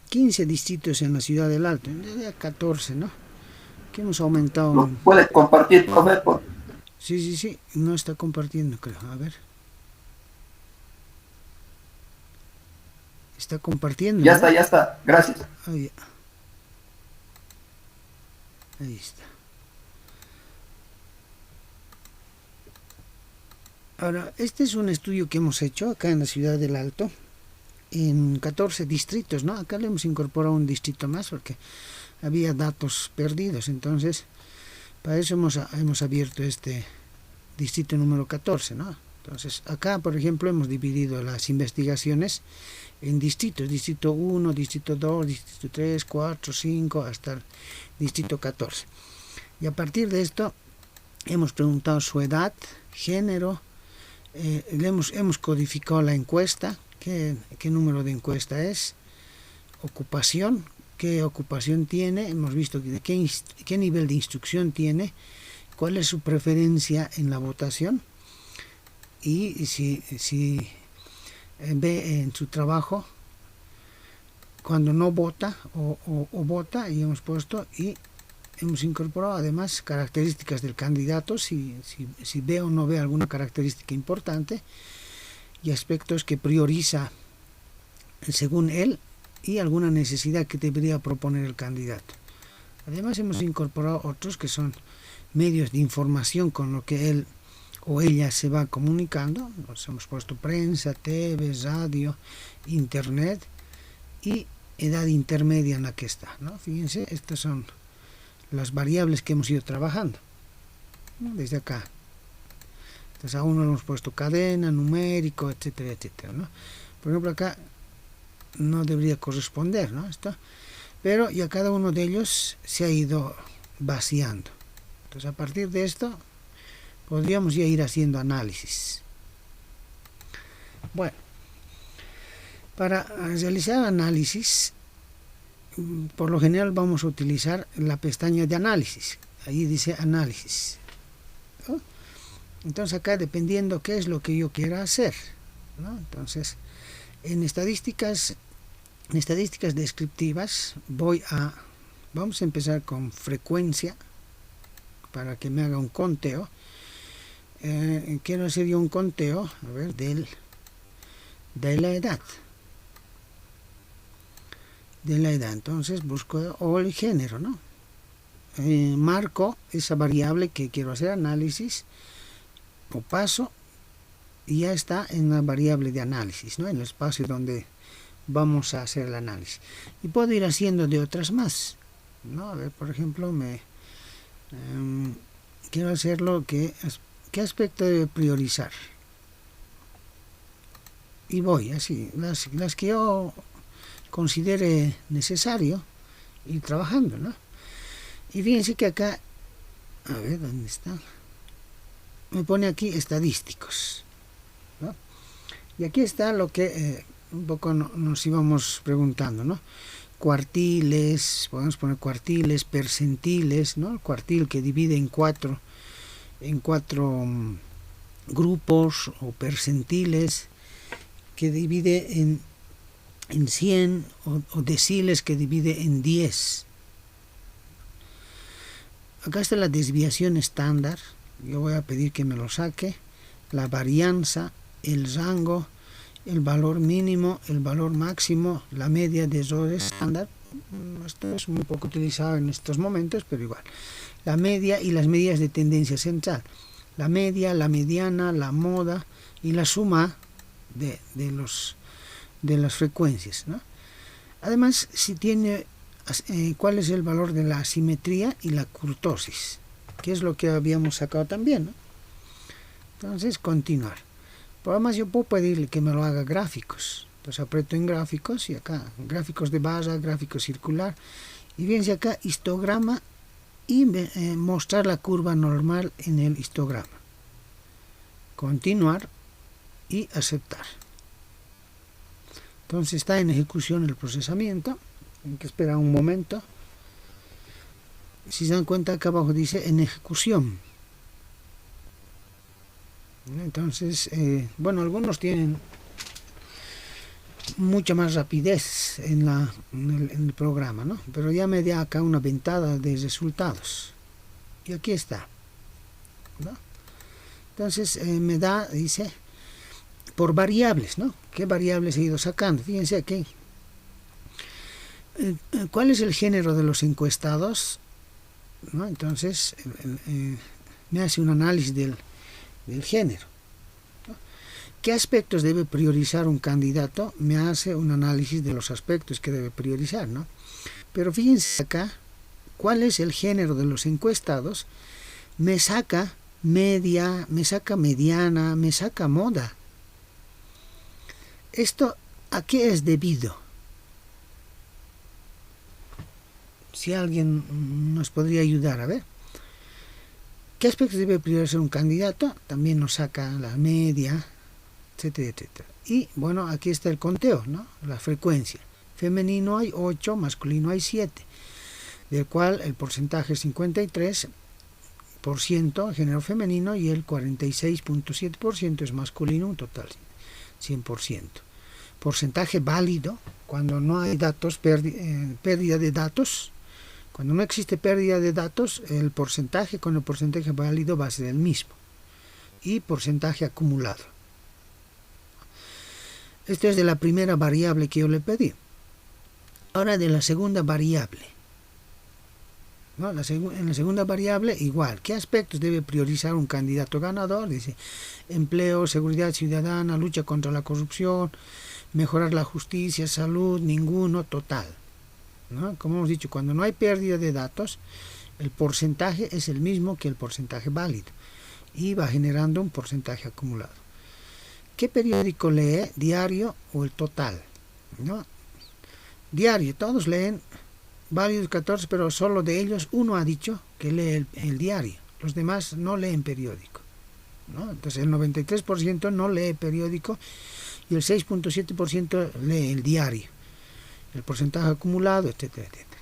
15 distritos en la ciudad del Alto, ya 14, ¿no? Que hemos aumentado. ¿Lo puede compartir, profe? Sí, no está compartiendo, creo. A ver. Está compartiendo. Ya ¿no? está, ya está. Gracias. Ahí está. Ahora, este es un estudio que hemos hecho acá en la ciudad del Alto, en 14 distritos, ¿no? Acá le hemos incorporado un distrito más porque había datos perdidos, entonces para eso hemos abierto este distrito número 14, ¿no? Entonces acá, por ejemplo, hemos dividido las investigaciones en distritos, distrito 1, distrito 2, distrito 3, 4, 5, hasta el distrito 14. Y a partir de esto hemos preguntado su edad, género, hemos codificado la encuesta, qué número de encuesta es, ocupación, qué ocupación tiene, hemos visto de qué nivel de instrucción tiene, cuál es su preferencia en la votación, y si ve en su trabajo cuando no vota o vota, y hemos puesto, y hemos incorporado además características del candidato, si ve o no ve alguna característica importante, y aspectos que prioriza según él, y alguna necesidad que debería proponer el candidato. Además hemos incorporado otros que son medios de información con lo que él o ella se va comunicando. Nos hemos puesto prensa, TV, radio, internet y edad intermedia en la que está, ¿no? Fíjense, estas son las variables que hemos ido trabajando, ¿no? Desde acá. Entonces a uno le hemos puesto cadena, numérico, etcétera, etcétera, ¿no? Por ejemplo, acá no debería corresponder, ¿no? Esto, pero ya cada uno de ellos se ha ido vaciando. Entonces a partir de esto podríamos ya ir haciendo análisis. Bueno, para realizar análisis, por lo general vamos a utilizar la pestaña de análisis. Ahí dice análisis, ¿no? Entonces acá, dependiendo qué es lo que yo quiera hacer, ¿no? Entonces en estadísticas descriptivas vamos a empezar con frecuencia, para que me haga un conteo. Quiero hacer yo un conteo, a ver, de la edad. Entonces busco o el género, ¿no? Marco esa variable que quiero hacer análisis, o paso, y ya está en la variable de análisis, ¿no? En el espacio donde vamos a hacer el análisis. Y puedo ir haciendo de otras más, ¿no? A ver, por ejemplo, quiero hacerlo ¿qué aspecto debe priorizar? Y voy así, las que yo considere necesario ir trabajando, ¿no? Y fíjense que acá, a ver, ¿dónde está? Me pone aquí estadísticos, ¿no? Y aquí está lo que un poco nos íbamos preguntando, ¿no? Cuartiles, podemos poner cuartiles, percentiles, ¿no? El cuartil que divide en cuatro grupos, o percentiles que divide en 100, o deciles que divide en 10. Acá está la desviación estándar. Yo voy a pedir que me lo saque. La varianza, el rango, el valor mínimo, el valor máximo, la media de errores estándar. Esto es muy poco utilizado en estos momentos, pero igual. La media y las medidas de tendencia central. La media, la mediana, la moda y la suma de las frecuencias, ¿no? Además, si tiene cuál es el valor de la asimetría y la kurtosis, que es lo que habíamos sacado también, ¿no? Entonces, continuar. Por además, yo puedo pedirle que me lo haga gráficos. Entonces aprieto en gráficos, y acá gráficos de barra, gráfico circular, y fíjense acá histograma, y mostrar la curva normal en el histograma. Continuar y aceptar. Entonces está en ejecución el procesamiento. Hay que esperar un momento. Si se dan cuenta, acá abajo dice en ejecución. Entonces, bueno, algunos tienen mucha más rapidez en el programa, ¿no? Pero ya me da acá una ventana de resultados. Y aquí está, ¿no? Entonces me da, dice, por variables, ¿no? ¿Qué variables he ido sacando? Fíjense aquí. ¿Cuál es el género de los encuestados? ¿No? Entonces me hace un análisis del género. ¿Qué aspectos debe priorizar un candidato? Me hace un análisis de los aspectos que debe priorizar, ¿no? Pero fíjense acá, ¿cuál es el género de los encuestados? Me saca media, me saca mediana, me saca moda. ¿Esto a qué es debido? Si alguien nos podría ayudar, a ver. ¿Qué aspectos debe priorizar un candidato? También nos saca la media, etcétera, etcétera. Y bueno, aquí está el conteo, ¿no? La frecuencia. femenino hay 8, masculino hay 7, del cual el porcentaje es 53% género femenino y el 46.7% es masculino, un total 100%. Porcentaje válido, cuando no hay datos, pérdida de datos, cuando no existe pérdida de datos, el porcentaje con el porcentaje válido va a ser el mismo. Y porcentaje acumulado. Esto es de la primera variable que yo le pedí. Ahora de la segunda variable. ¿No? En la segunda variable, igual. ¿Qué aspectos debe priorizar un candidato ganador? Dice, empleo, seguridad ciudadana, lucha contra la corrupción, mejorar la justicia, salud, ninguno, total. ¿No? Como hemos dicho, cuando no hay pérdida de datos, el porcentaje es el mismo que el porcentaje válido y va generando un porcentaje acumulado. ¿Qué periódico lee? ¿Diario o el total? ¿No? Diario, todos leen, válidos 14, pero solo de ellos uno ha dicho que lee el diario, los demás no leen periódico, ¿no? Entonces el 93% no lee periódico y el 6.7% lee el diario, el porcentaje acumulado, etcétera, etcétera,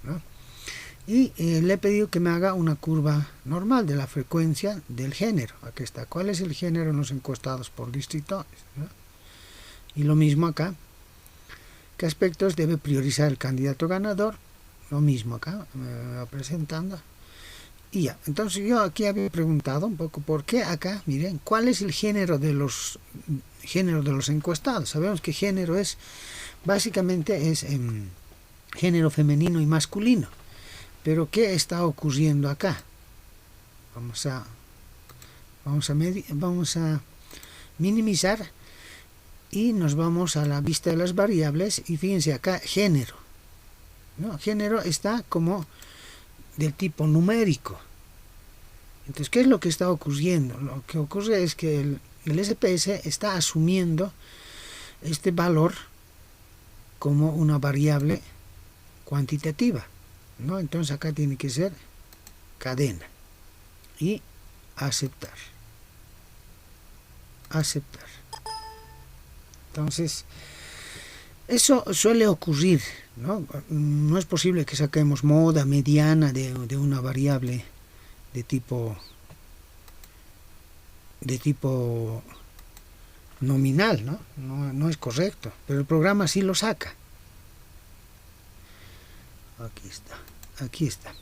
¿no? Y le he pedido que me haga una curva normal de la frecuencia del género. Aquí está. ¿Cuál es el género en los encuestados por distrito? ¿No? Y lo mismo acá. ¿Qué aspectos debe priorizar el candidato ganador? Lo mismo acá. Me va presentando. Y ya. Entonces yo aquí había preguntado un poco por qué acá, miren, ¿cuál es el género de los encuestados? Sabemos que género es, básicamente es género femenino y masculino. Pero ¿qué está ocurriendo acá? Vamos a minimizar y nos vamos a la vista de las variables y fíjense acá, género, ¿no? Género está como del tipo numérico. Entonces, ¿qué es lo que está ocurriendo? Lo que ocurre es que el SPS está asumiendo este valor como una variable cuantitativa, ¿no? Entonces acá tiene que ser cadena y aceptar. Entonces eso suele ocurrir, ¿no? No es posible que saquemos moda mediana de una variable de tipo nominal, ¿no? No es correcto, pero el programa sí lo saca. Aquí está.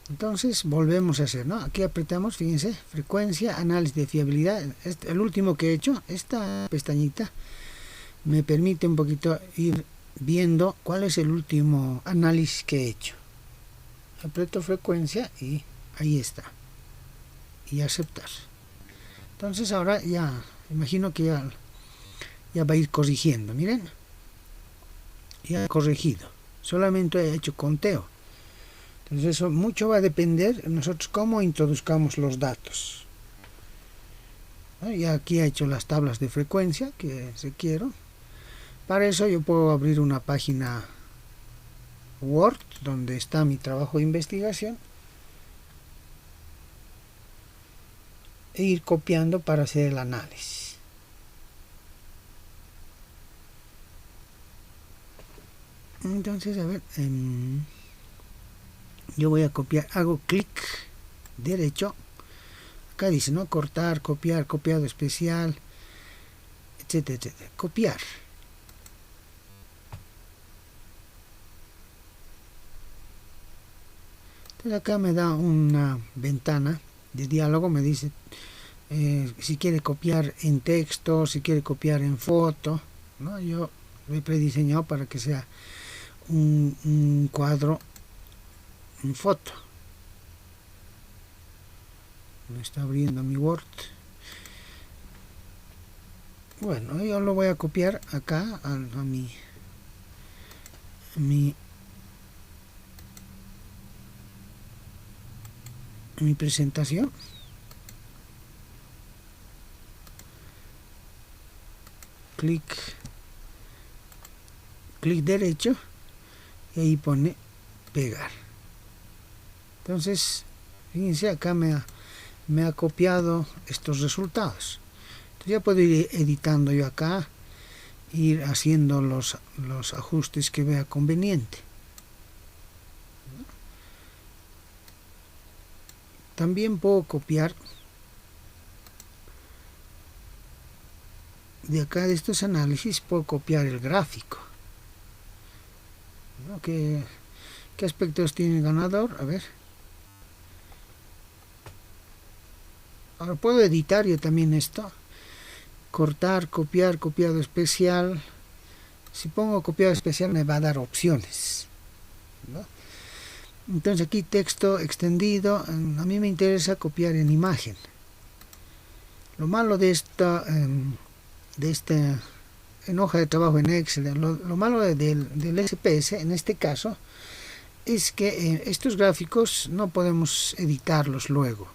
Entonces volvemos a hacer, ¿no? Aquí apretamos, fíjense, frecuencia, análisis de fiabilidad. El último que he hecho, esta pestañita me permite un poquito ir viendo cuál es el último análisis que he hecho. Aprieto frecuencia y ahí está. Y aceptar. Entonces ahora ya, imagino que ya va a ir corrigiendo, miren. Ya ha corregido. Solamente he hecho conteo. Entonces eso mucho va a depender de nosotros cómo introduzcamos los datos. Y aquí he hecho las tablas de frecuencia que quiero. Para eso yo puedo abrir una página Word donde está mi trabajo de investigación e ir copiando para hacer el análisis. Entonces, a ver, yo voy a copiar, hago clic derecho, acá dice, ¿no? Cortar, copiar, copiado especial, etcétera, etcétera. Copiar. Entonces acá me da una ventana de diálogo, me dice si quiere copiar en texto, si quiere copiar en foto, ¿no? Yo lo he prediseñado para que sea un cuadro en foto. Me está abriendo mi Word. Bueno, yo lo voy a copiar acá a mi presentación. Clic derecho y ahí pone pegar. Entonces fíjense, acá me ha copiado estos resultados. Entonces ya puedo ir editando yo acá ir haciendo los ajustes que vea conveniente. También puedo copiar de acá de estos análisis, puedo copiar el gráfico, ¿no? ¿Qué aspectos tiene el ganador? A ver. Ahora puedo editar yo también esto. Cortar, copiar, copiado especial. Si pongo copiado especial me va a dar opciones, ¿no? Entonces aquí texto extendido. A mí me interesa copiar en imagen. Lo malo de esta en hoja de trabajo en Excel, lo malo del SPS en este caso es que estos gráficos no podemos editarlos luego.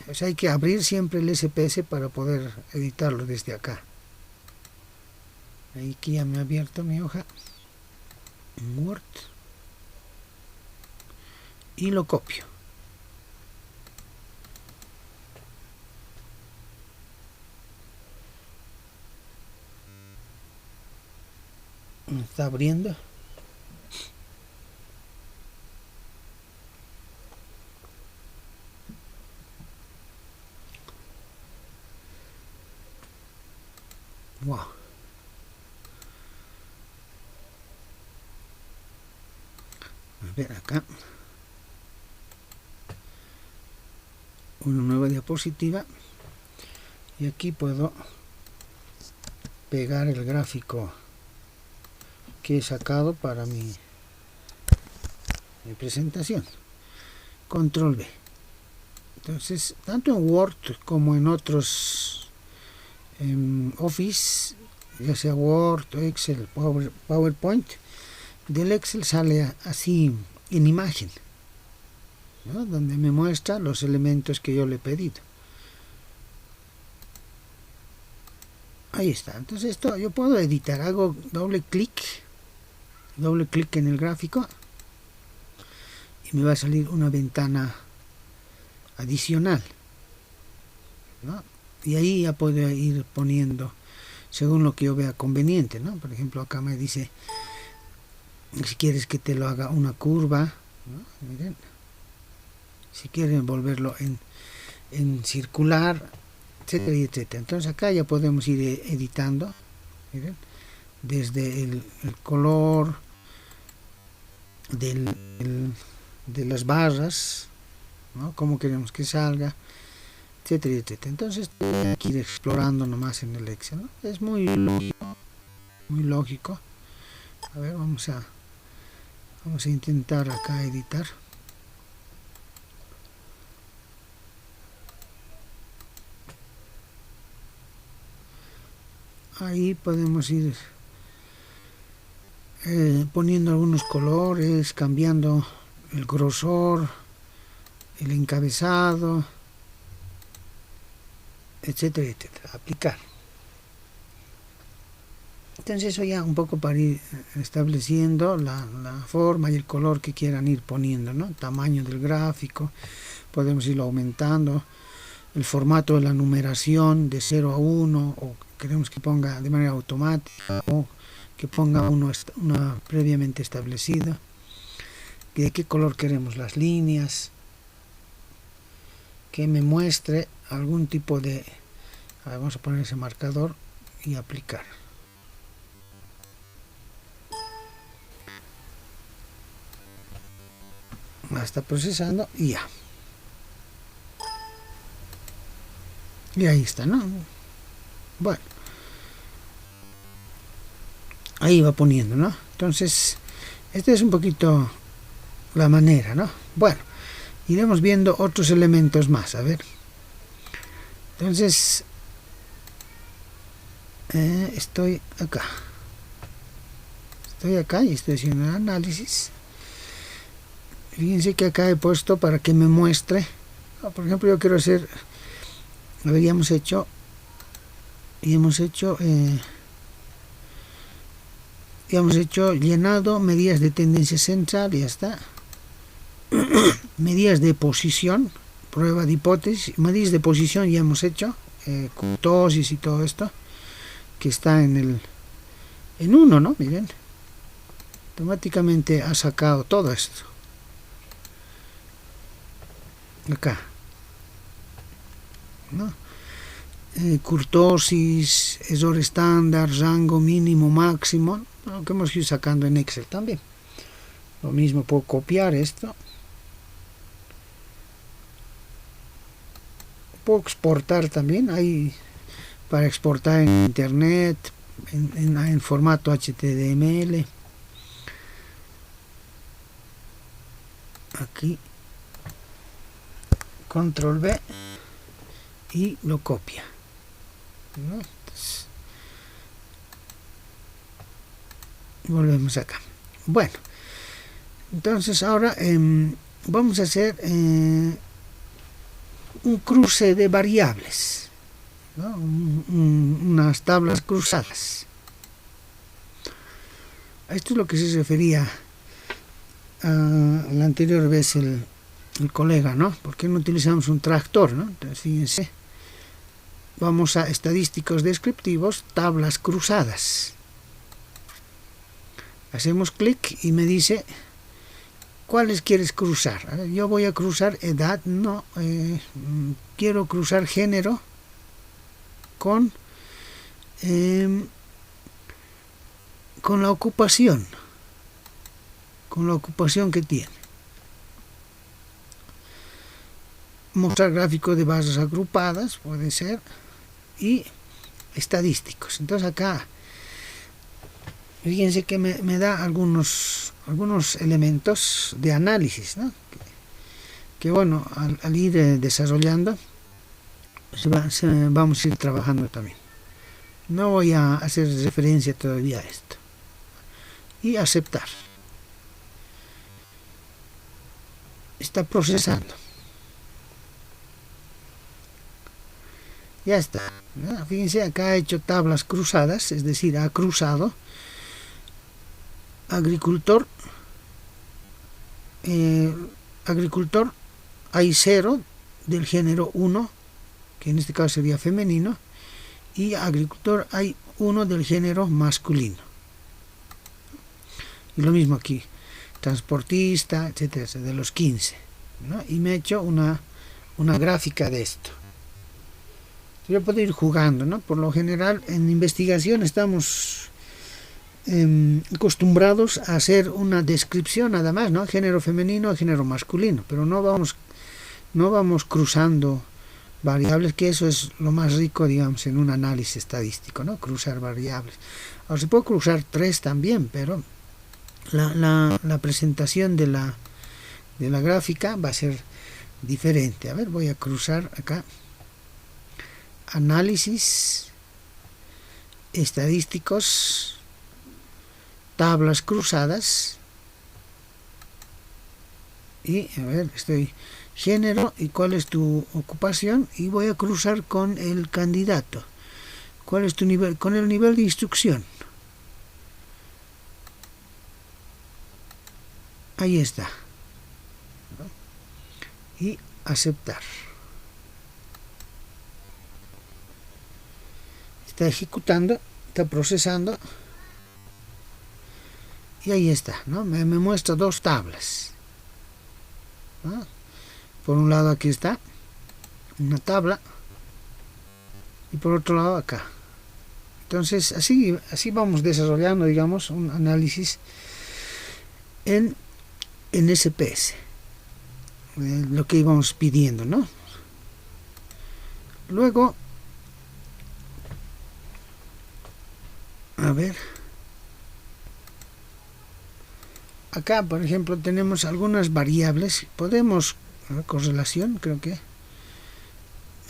O sea, hay que abrir siempre el SPS para poder editarlo desde acá. Aquí ya me ha abierto mi hoja en Word y lo copio. Está abriendo. Wow. A ver acá. Una nueva diapositiva. Y aquí puedo pegar el gráfico que he sacado para mi presentación. Control V. Entonces, tanto en Word como en otros Office, ya sea Word, Excel, PowerPoint, del Excel sale así en imagen, ¿no? Donde me muestra los elementos que yo le he pedido. Ahí está. Entonces esto yo puedo editar. Hago doble clic en el gráfico y me va a salir una ventana adicional, ¿no? Y ahí ya puedo ir poniendo según lo que yo vea conveniente, ¿no? Por ejemplo, acá me dice si quieres que te lo haga una curva, ¿no? Miren, si quieren volverlo en circular, etcétera, etcétera. Entonces acá ya podemos ir editando, miren, desde el color de las barras, ¿no? Cómo queremos que salga, etcétera, etcétera. Entonces hay que ir explorando nomás en el Excel, ¿no? Es muy lógico. A ver, vamos a intentar acá editar. Ahí podemos ir poniendo algunos colores, cambiando el grosor, el encabezado, etcétera, etcétera. Aplicar. Entonces eso ya un poco para ir estableciendo la forma y el color que quieran ir poniendo, ¿no? Tamaño del gráfico, podemos irlo aumentando, el formato de la numeración de 0 a 1, o queremos que ponga de manera automática, o que ponga una previamente establecida, de qué color queremos las líneas, que me muestre algún tipo de... A ver, vamos a poner ese marcador y aplicar. Está procesando y ya. Y ahí está, ¿no? Bueno, ahí va poniendo, ¿no? Entonces, esta es un poquito la manera, ¿no? Bueno, iremos viendo otros elementos más, a ver. Entonces, estoy acá y estoy haciendo el análisis. Fíjense que acá he puesto para que me muestre, por ejemplo, yo quiero hacer, a ver, ya hemos hecho llenado, medidas de tendencia central, y ya está. Medidas de posición, prueba de hipótesis, medidas de posición ya hemos hecho, kurtosis y todo esto. que está en 1, ¿no? Miren, automáticamente ha sacado todo esto acá, ¿no? Kurtosis, error estándar, rango mínimo, máximo, lo que hemos ido sacando en Excel también. Lo mismo, puedo copiar esto, puedo exportar también, hay para exportar en internet, en formato HTML. Aquí, control V y lo copia, ¿no? Entonces, volvemos acá. Bueno, entonces ahora vamos a hacer un cruce de variables, ¿no? Unas tablas cruzadas. Esto es lo que se refería a la anterior vez el colega, ¿no? ¿Por qué no utilizamos un tractor, ¿no? Entonces, fíjense, vamos a estadísticos descriptivos, tablas cruzadas. Hacemos clic y me dice cuáles quieres cruzar. A ver, yo voy a cruzar edad, no, quiero cruzar género con la ocupación, que tiene. Mostrar gráfico de bases agrupadas, puede ser, y estadísticos. Entonces acá, fíjense que me da algunos elementos de análisis, ¿no? Que bueno, al ir desarrollando, vamos a ir trabajando también. No voy a hacer referencia todavía a esto. Y aceptar. Está procesando. Ya está, ¿no? Fíjense, acá ha hecho tablas cruzadas, es decir, ha cruzado agricultor, hay 0 del género 1, que en este caso sería femenino, y agricultor hay 1 del género masculino. Y lo mismo aquí, transportista, etcétera, de los 15, ¿no? Y me ha hecho una gráfica de esto. Yo puedo ir jugando, ¿no? Por lo general en investigación estamos acostumbrados a hacer una descripción nada más, ¿no? Género femenino, género masculino, pero no vamos cruzando variables, que eso es lo más rico, digamos, en un análisis estadístico, ¿no? Cruzar variables. Ahora se puede cruzar 3 también, pero la presentación de la gráfica va a ser diferente. A ver, voy a cruzar acá. Análisis, estadísticos, tablas cruzadas, y a ver, estoy género y cuál es tu ocupación, y voy a cruzar con el candidato. ¿Cuál es tu nivel? Con el nivel de instrucción. Ahí está. Y aceptar. Está ejecutando, está procesando, y ahí está, ¿no? Me muestra 2 tablas, ¿no? Por un lado aquí está una tabla y por otro lado acá. Entonces así vamos desarrollando, digamos, un análisis en SPS, lo que íbamos pidiendo, ¿no? Luego, a ver, acá por ejemplo tenemos algunas variables, podemos, correlación, creo que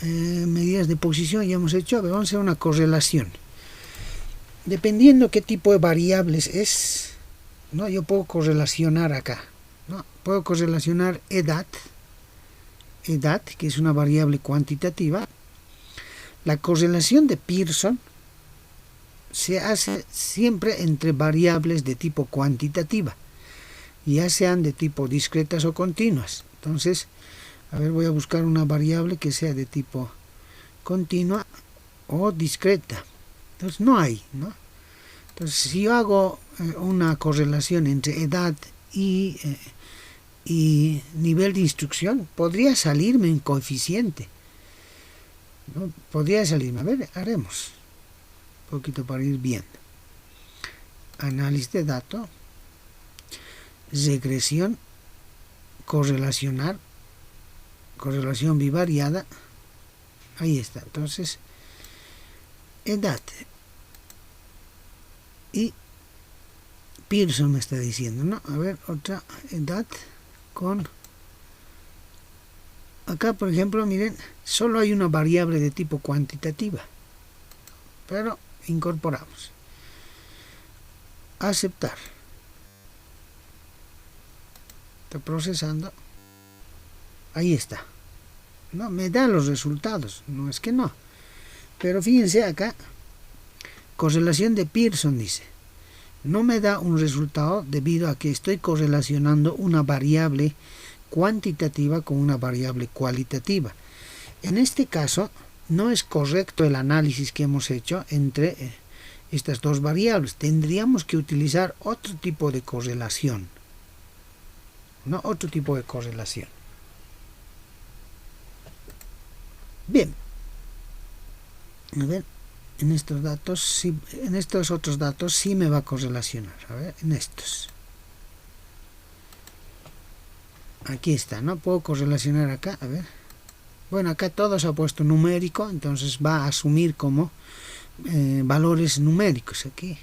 medidas de posición ya hemos hecho. A ver, vamos a hacer una correlación dependiendo qué tipo de variables es, ¿no? Yo puedo correlacionar acá, ¿no? Puedo correlacionar edad, que es una variable cuantitativa. La correlación de Pearson se hace siempre entre variables de tipo cuantitativa, ya sean de tipo discretas o continuas. Entonces, a ver, voy a buscar una variable que sea de tipo continua o discreta. Entonces no hay, ¿no? Entonces si yo hago una correlación entre edad y nivel de instrucción, podría salirme un coeficiente, ¿no? Podría salirme, a ver, haremos un poquito para ir viendo. Análisis de datos, regresión, correlacionar, correlación bivariada, ahí está. Entonces, edad, y Pearson me está diciendo, ¿no? A ver, otra edad con... Acá, por ejemplo, miren, solo hay una variable de tipo cuantitativa, pero incorporamos. Aceptar. Está procesando. Ahí está. No, me da los resultados, no es que no. Pero fíjense acá, correlación de Pearson dice, no me da un resultado debido a que estoy correlacionando una variable cuantitativa con una variable cualitativa. En este caso, no es correcto el análisis que hemos hecho entre estas dos variables. Tendríamos que utilizar otro tipo de correlación. ¿No? Otro tipo de correlación. Bien. A ver, en estos datos, sí, en estos otros datos sí me va a correlacionar. A ver, en estos. Aquí está, ¿no? Puedo correlacionar acá, a ver. Bueno, acá todo se ha puesto numérico, entonces va a asumir como valores numéricos aquí.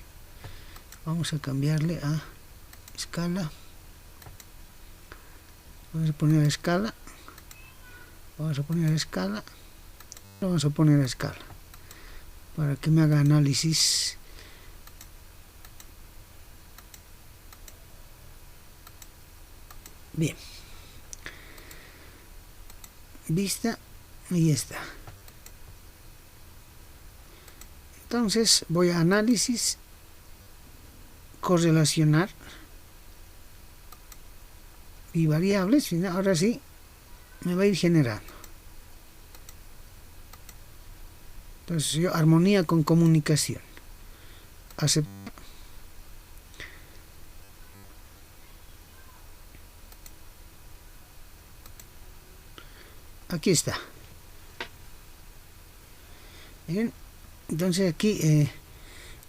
Vamos a cambiarle a escala. Vamos a poner escala. Vamos a poner escala. Vamos a poner escala. Para que me haga análisis. Bien. Vista. Ahí está. Entonces voy a análisis, correlacionar y variables. Ahora sí me va a ir generando. Entonces yo armonía con comunicación. Aceptar. Aquí está. Bien. Entonces aquí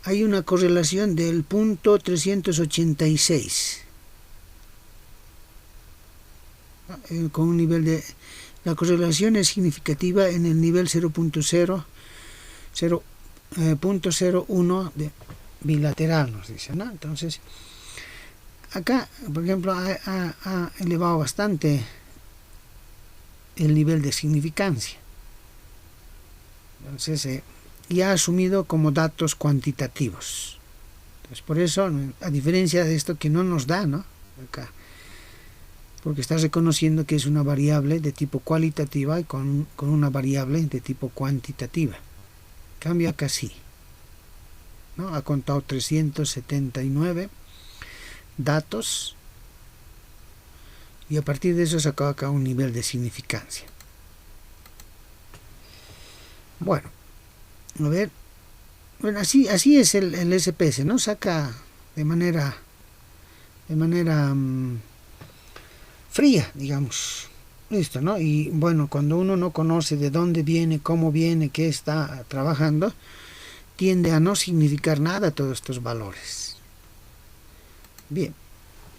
hay una correlación del punto 386 con un nivel de... La correlación es significativa en el nivel 0.01 de bilateral, nos dice, ¿no? Entonces, acá, por ejemplo, ha elevado bastante el nivel de significancia. Entonces, y ha asumido como datos cuantitativos. Entonces, por eso, a diferencia de esto que no nos da, ¿no? Acá, porque está reconociendo que es una variable de tipo cualitativa y con una variable de tipo cuantitativa. Cambia acá sí, ¿no? Ha contado 379 datos y a partir de eso sacó acá un nivel de significancia. Bueno, a ver, bueno, así es el SPS, ¿no? Saca de manera fría, digamos, listo, ¿no? Y bueno, cuando uno no conoce de dónde viene, cómo viene, qué está trabajando, tiende a no significar nada todos estos valores. Bien,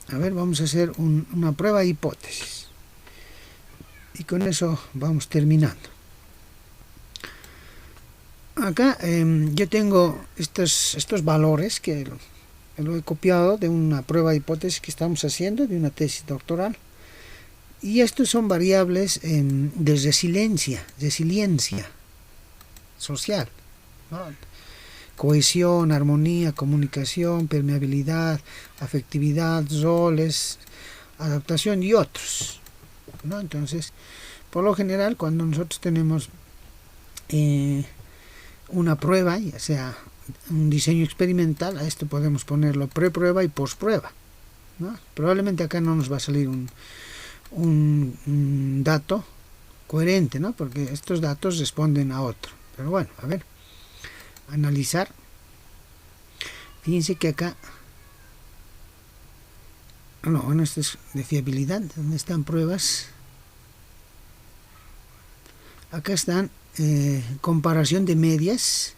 a ver, vamos a hacer una prueba de hipótesis y con eso vamos terminando. Acá yo tengo estos valores que lo he copiado de una prueba de hipótesis que estamos haciendo, de una tesis doctoral, y estos son variables de resiliencia social, ¿no? Cohesión, armonía, comunicación, permeabilidad, afectividad, roles, adaptación y otros, ¿no? Entonces, por lo general, cuando nosotros tenemos una prueba, ya sea un diseño experimental, a esto podemos ponerlo preprueba y postprueba, ¿no? Probablemente acá no nos va a salir un dato coherente, ¿no? Porque estos datos responden a otro. Pero bueno, a ver, analizar. Fíjense que acá, no, bueno, esto es de fiabilidad, ¿dónde están pruebas? Acá están comparación de medias,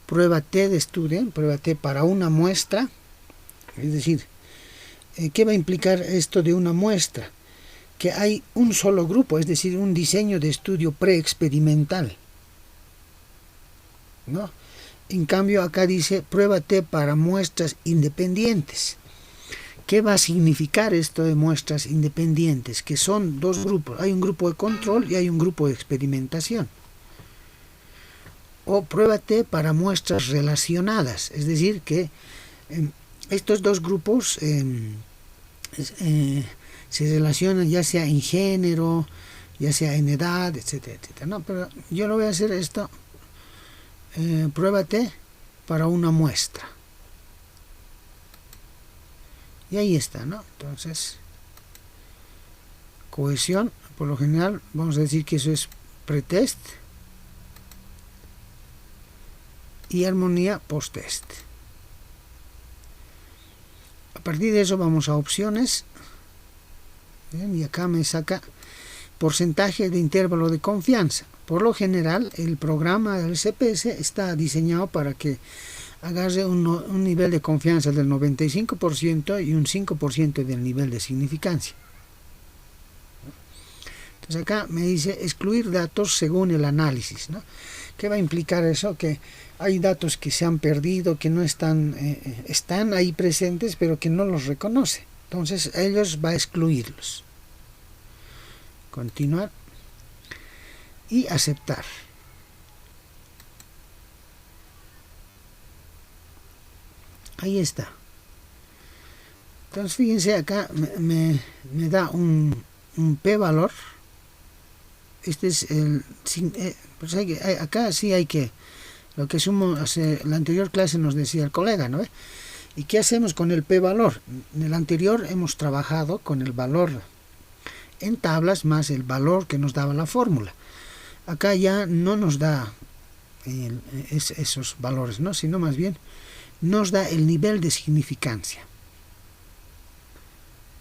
prueba T de estudio, prueba T para una muestra, es decir, ¿qué va a implicar esto de una muestra? Que hay un solo grupo, es decir, un diseño de estudio preexperimental, ¿no? En cambio acá dice prueba T para muestras independientes. ¿Qué va a significar esto de muestras independientes? Que son dos grupos, hay un grupo de control y hay un grupo de experimentación. O prueba T para muestras relacionadas, es decir, que estos dos grupos se relacionan ya sea en género, ya sea en edad, etcétera, etcétera. No, pero yo lo voy a hacer esto, prueba T para una muestra. Y ahí está, ¿no? Entonces, cohesión, por lo general, vamos a decir que eso es pretest y armonía post-test. A partir de eso vamos a opciones. Bien, y acá me saca porcentaje de intervalo de confianza. Por lo general, el programa del CPS está diseñado para que agarre un nivel de confianza del 95% y un 5% del nivel de significancia. Entonces acá me dice excluir datos según el análisis, ¿no? ¿Qué va a implicar eso? Que hay datos que se han perdido, que no están, están ahí presentes, pero que no los reconoce. Entonces ellos va a excluirlos. Continuar y aceptar. Ahí está. Entonces fíjense acá me da un p-valor. Este es el pues acá sí hay que, lo que la anterior clase nos decía el colega, ¿no? ¿Y qué hacemos con el p-valor? En el anterior hemos trabajado con el valor en tablas más el valor que nos daba la fórmula. Acá ya no nos da esos valores, ¿no? Sino más bien nos da el nivel de significancia,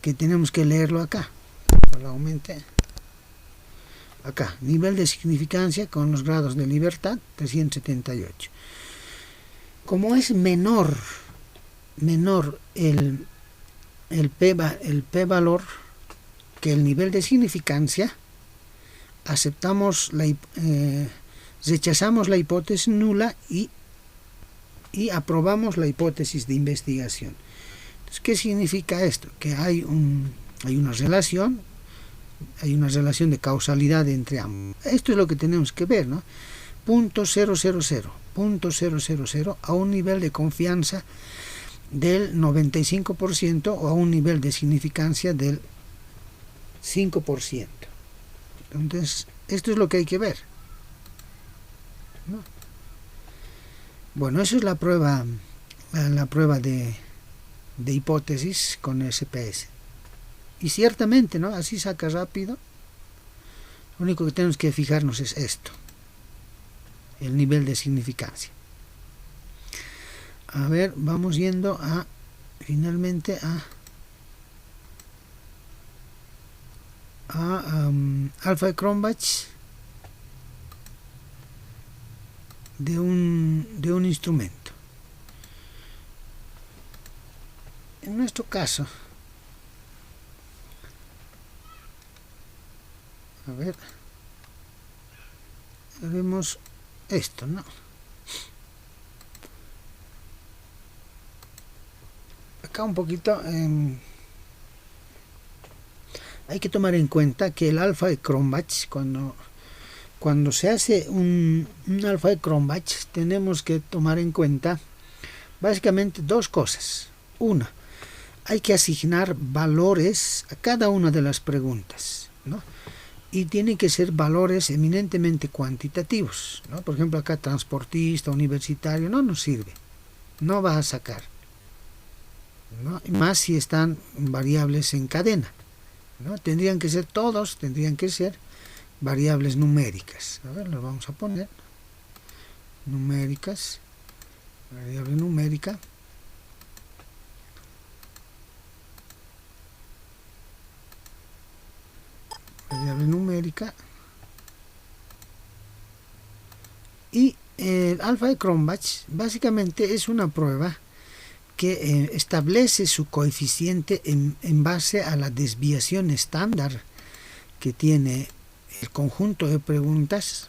que tenemos que leerlo acá. Lo aumente. Acá, nivel de significancia con los grados de libertad, 378. Como es menor el p-valor que el nivel de significancia, rechazamos la hipótesis nula y aprobamos la hipótesis de investigación. Entonces, ¿qué significa esto? Que hay una relación de causalidad entre ambos. Esto es lo que tenemos que ver, ¿no? 0.000 a un nivel de confianza del 95% o a un nivel de significancia del 5%. Entonces, esto es lo que hay que ver, ¿no? Bueno, eso es la prueba de hipótesis con SPS. Y ciertamente, ¿no? Así saca rápido. Lo único que tenemos que fijarnos es esto, el nivel de significancia. A ver, vamos yendo finalmente a alfa de Cronbach de un instrumento. En nuestro caso, a ver, vemos esto, ¿no? Acá un poquito hay que tomar en cuenta que el alfa de Cronbach, cuando se hace un alfa de Cronbach, tenemos que tomar en cuenta básicamente dos cosas. Una, hay que asignar valores a cada una de las preguntas, ¿no? Y tienen que ser valores eminentemente cuantitativos, ¿no? Por ejemplo, acá transportista, universitario, no nos sirve, no va a sacar, ¿no? Más si están variables en cadena, ¿no? Tendrían que ser variables numéricas. A ver, los vamos a poner numéricas, variable numérica. variable numérica. Y el alfa de Cronbach básicamente es una prueba que establece su coeficiente en base a la desviación estándar que tiene el conjunto de preguntas,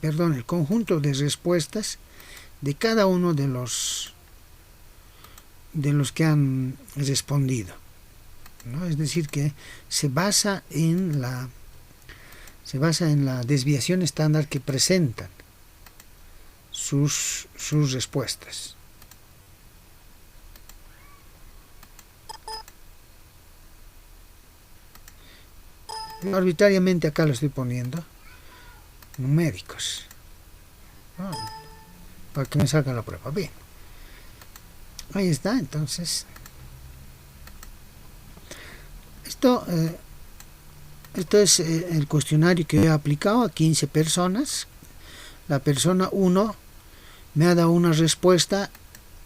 perdón, el conjunto de respuestas de cada uno de los que han respondido, ¿no? Es decir, que se basa en la desviación estándar que presentan sus respuestas. Arbitrariamente acá lo estoy poniendo numéricos, ¿no? Para que me salga la prueba. Bien, ahí está. Entonces esto es el cuestionario que he aplicado a 15 personas. La persona 1 me ha dado una respuesta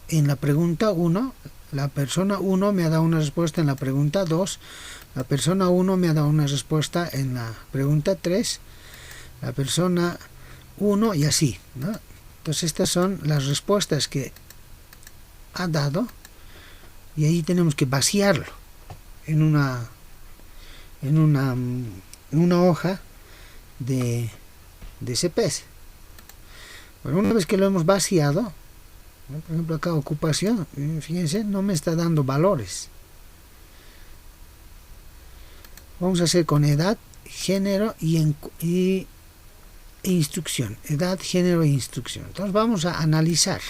en la pregunta 1, la persona 1 me ha dado una respuesta en la pregunta 2, la persona 1 me ha dado una respuesta en la pregunta 3, la persona 1 y así, ¿no? Entonces estas son las respuestas que ha dado y ahí tenemos que vaciarlo en una hoja de CPS. Bueno, una vez que lo hemos vaciado, ¿no? Por ejemplo acá ocupación, fíjense, no me está dando valores. Vamos a hacer con edad, género e instrucción. Edad, género e instrucción. Entonces vamos a analizar.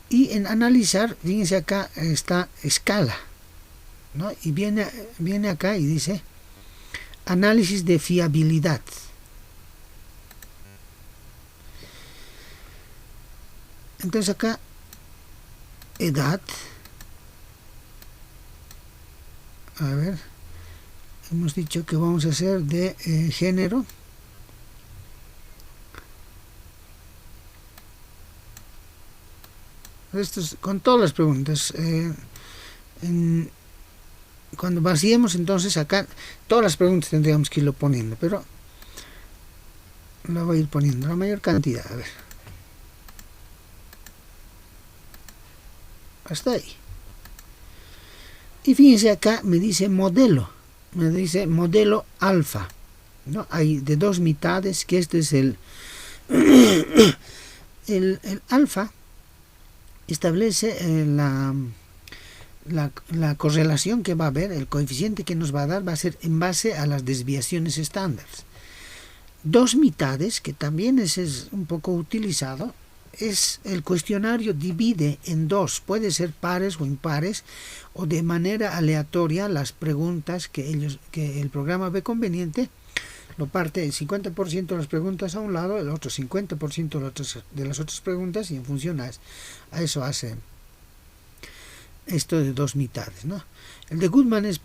Y en analizar, fíjense acá está escala, ¿no? Y viene acá y dice análisis de fiabilidad. Entonces acá edad, a ver, hemos dicho que vamos a hacer de género, esto es con todas las preguntas. Cuando vaciemos, entonces acá todas las preguntas tendríamos que irlo poniendo, pero lo voy a ir poniendo la mayor cantidad. A ver, hasta ahí. Y fíjense acá me dice modelo alfa, ¿no? Hay de dos mitades, que este es el alfa. Establece la correlación que va a haber, el coeficiente que nos va a dar va a ser en base a las desviaciones estándares. Dos mitades, que también es un poco utilizado, es el cuestionario divide en dos, puede ser pares o impares, o de manera aleatoria las preguntas que el programa ve conveniente, lo parte el 50% de las preguntas a un lado, el otro 50% de las otras preguntas, y en función a eso hace esto de dos mitades, ¿no? El de Goodman es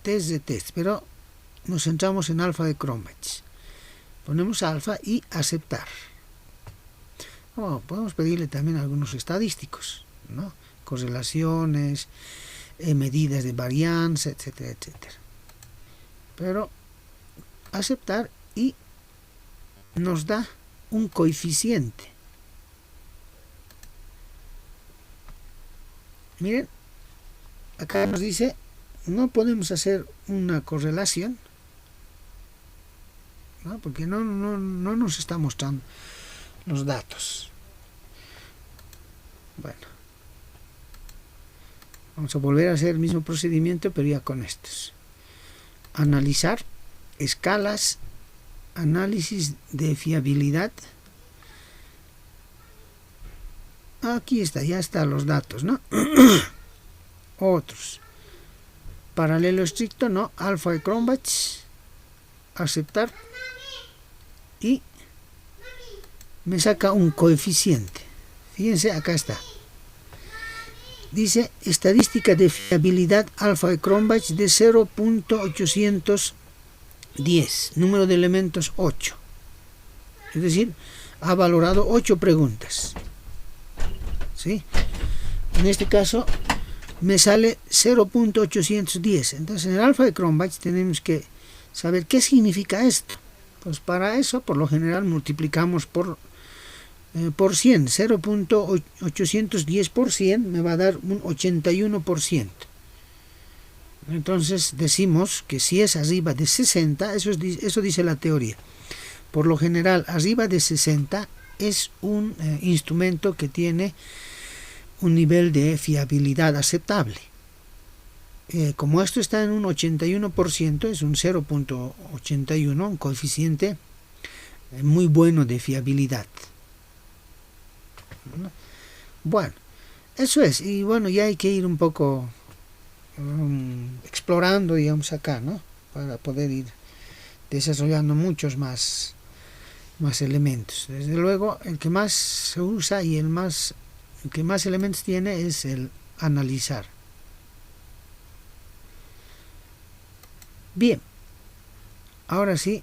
test de test, pero nos centramos en alfa de Cronbach. Ponemos alfa y aceptar. Podemos pedirle también algunos estadísticos, ¿no? Correlaciones, medidas de varianza, etcétera, etcétera. Pero aceptar y nos da un coeficiente. Miren, acá nos dice, no podemos hacer una correlación, ¿no? Porque no nos está mostrando los datos. Bueno, vamos a volver a hacer el mismo procedimiento, pero ya con estos. Analizar, escalas, análisis de fiabilidad. Aquí está, ya están los datos, ¿no? Otros. Paralelo estricto, no. Alfa de Cronbach. Aceptar. Y me saca un coeficiente. Fíjense, acá está. Dice estadística de fiabilidad alfa de Cronbach de 0.810, número de elementos 8. Es decir, ha valorado 8 preguntas. ¿Sí? En este caso me sale 0.810. Entonces en el alfa de Cronbach tenemos que saber qué significa esto. Pues para eso, por lo general, multiplicamos por 100. 0.810 por 100 me va a dar un 81%. Entonces decimos que si es arriba de 60, eso dice la teoría. Por lo general, arriba de 60 es un instrumento que tiene un nivel de fiabilidad aceptable. Como esto está en un 81%, es un 0.81, un coeficiente muy bueno de fiabilidad. Bueno, eso es. Y bueno, ya hay que ir un poco explorando, digamos, acá, ¿no? Para poder ir desarrollando muchos más elementos. Desde luego, el que más se usa y el que más elementos tiene es el analizar. Bien, ahora sí,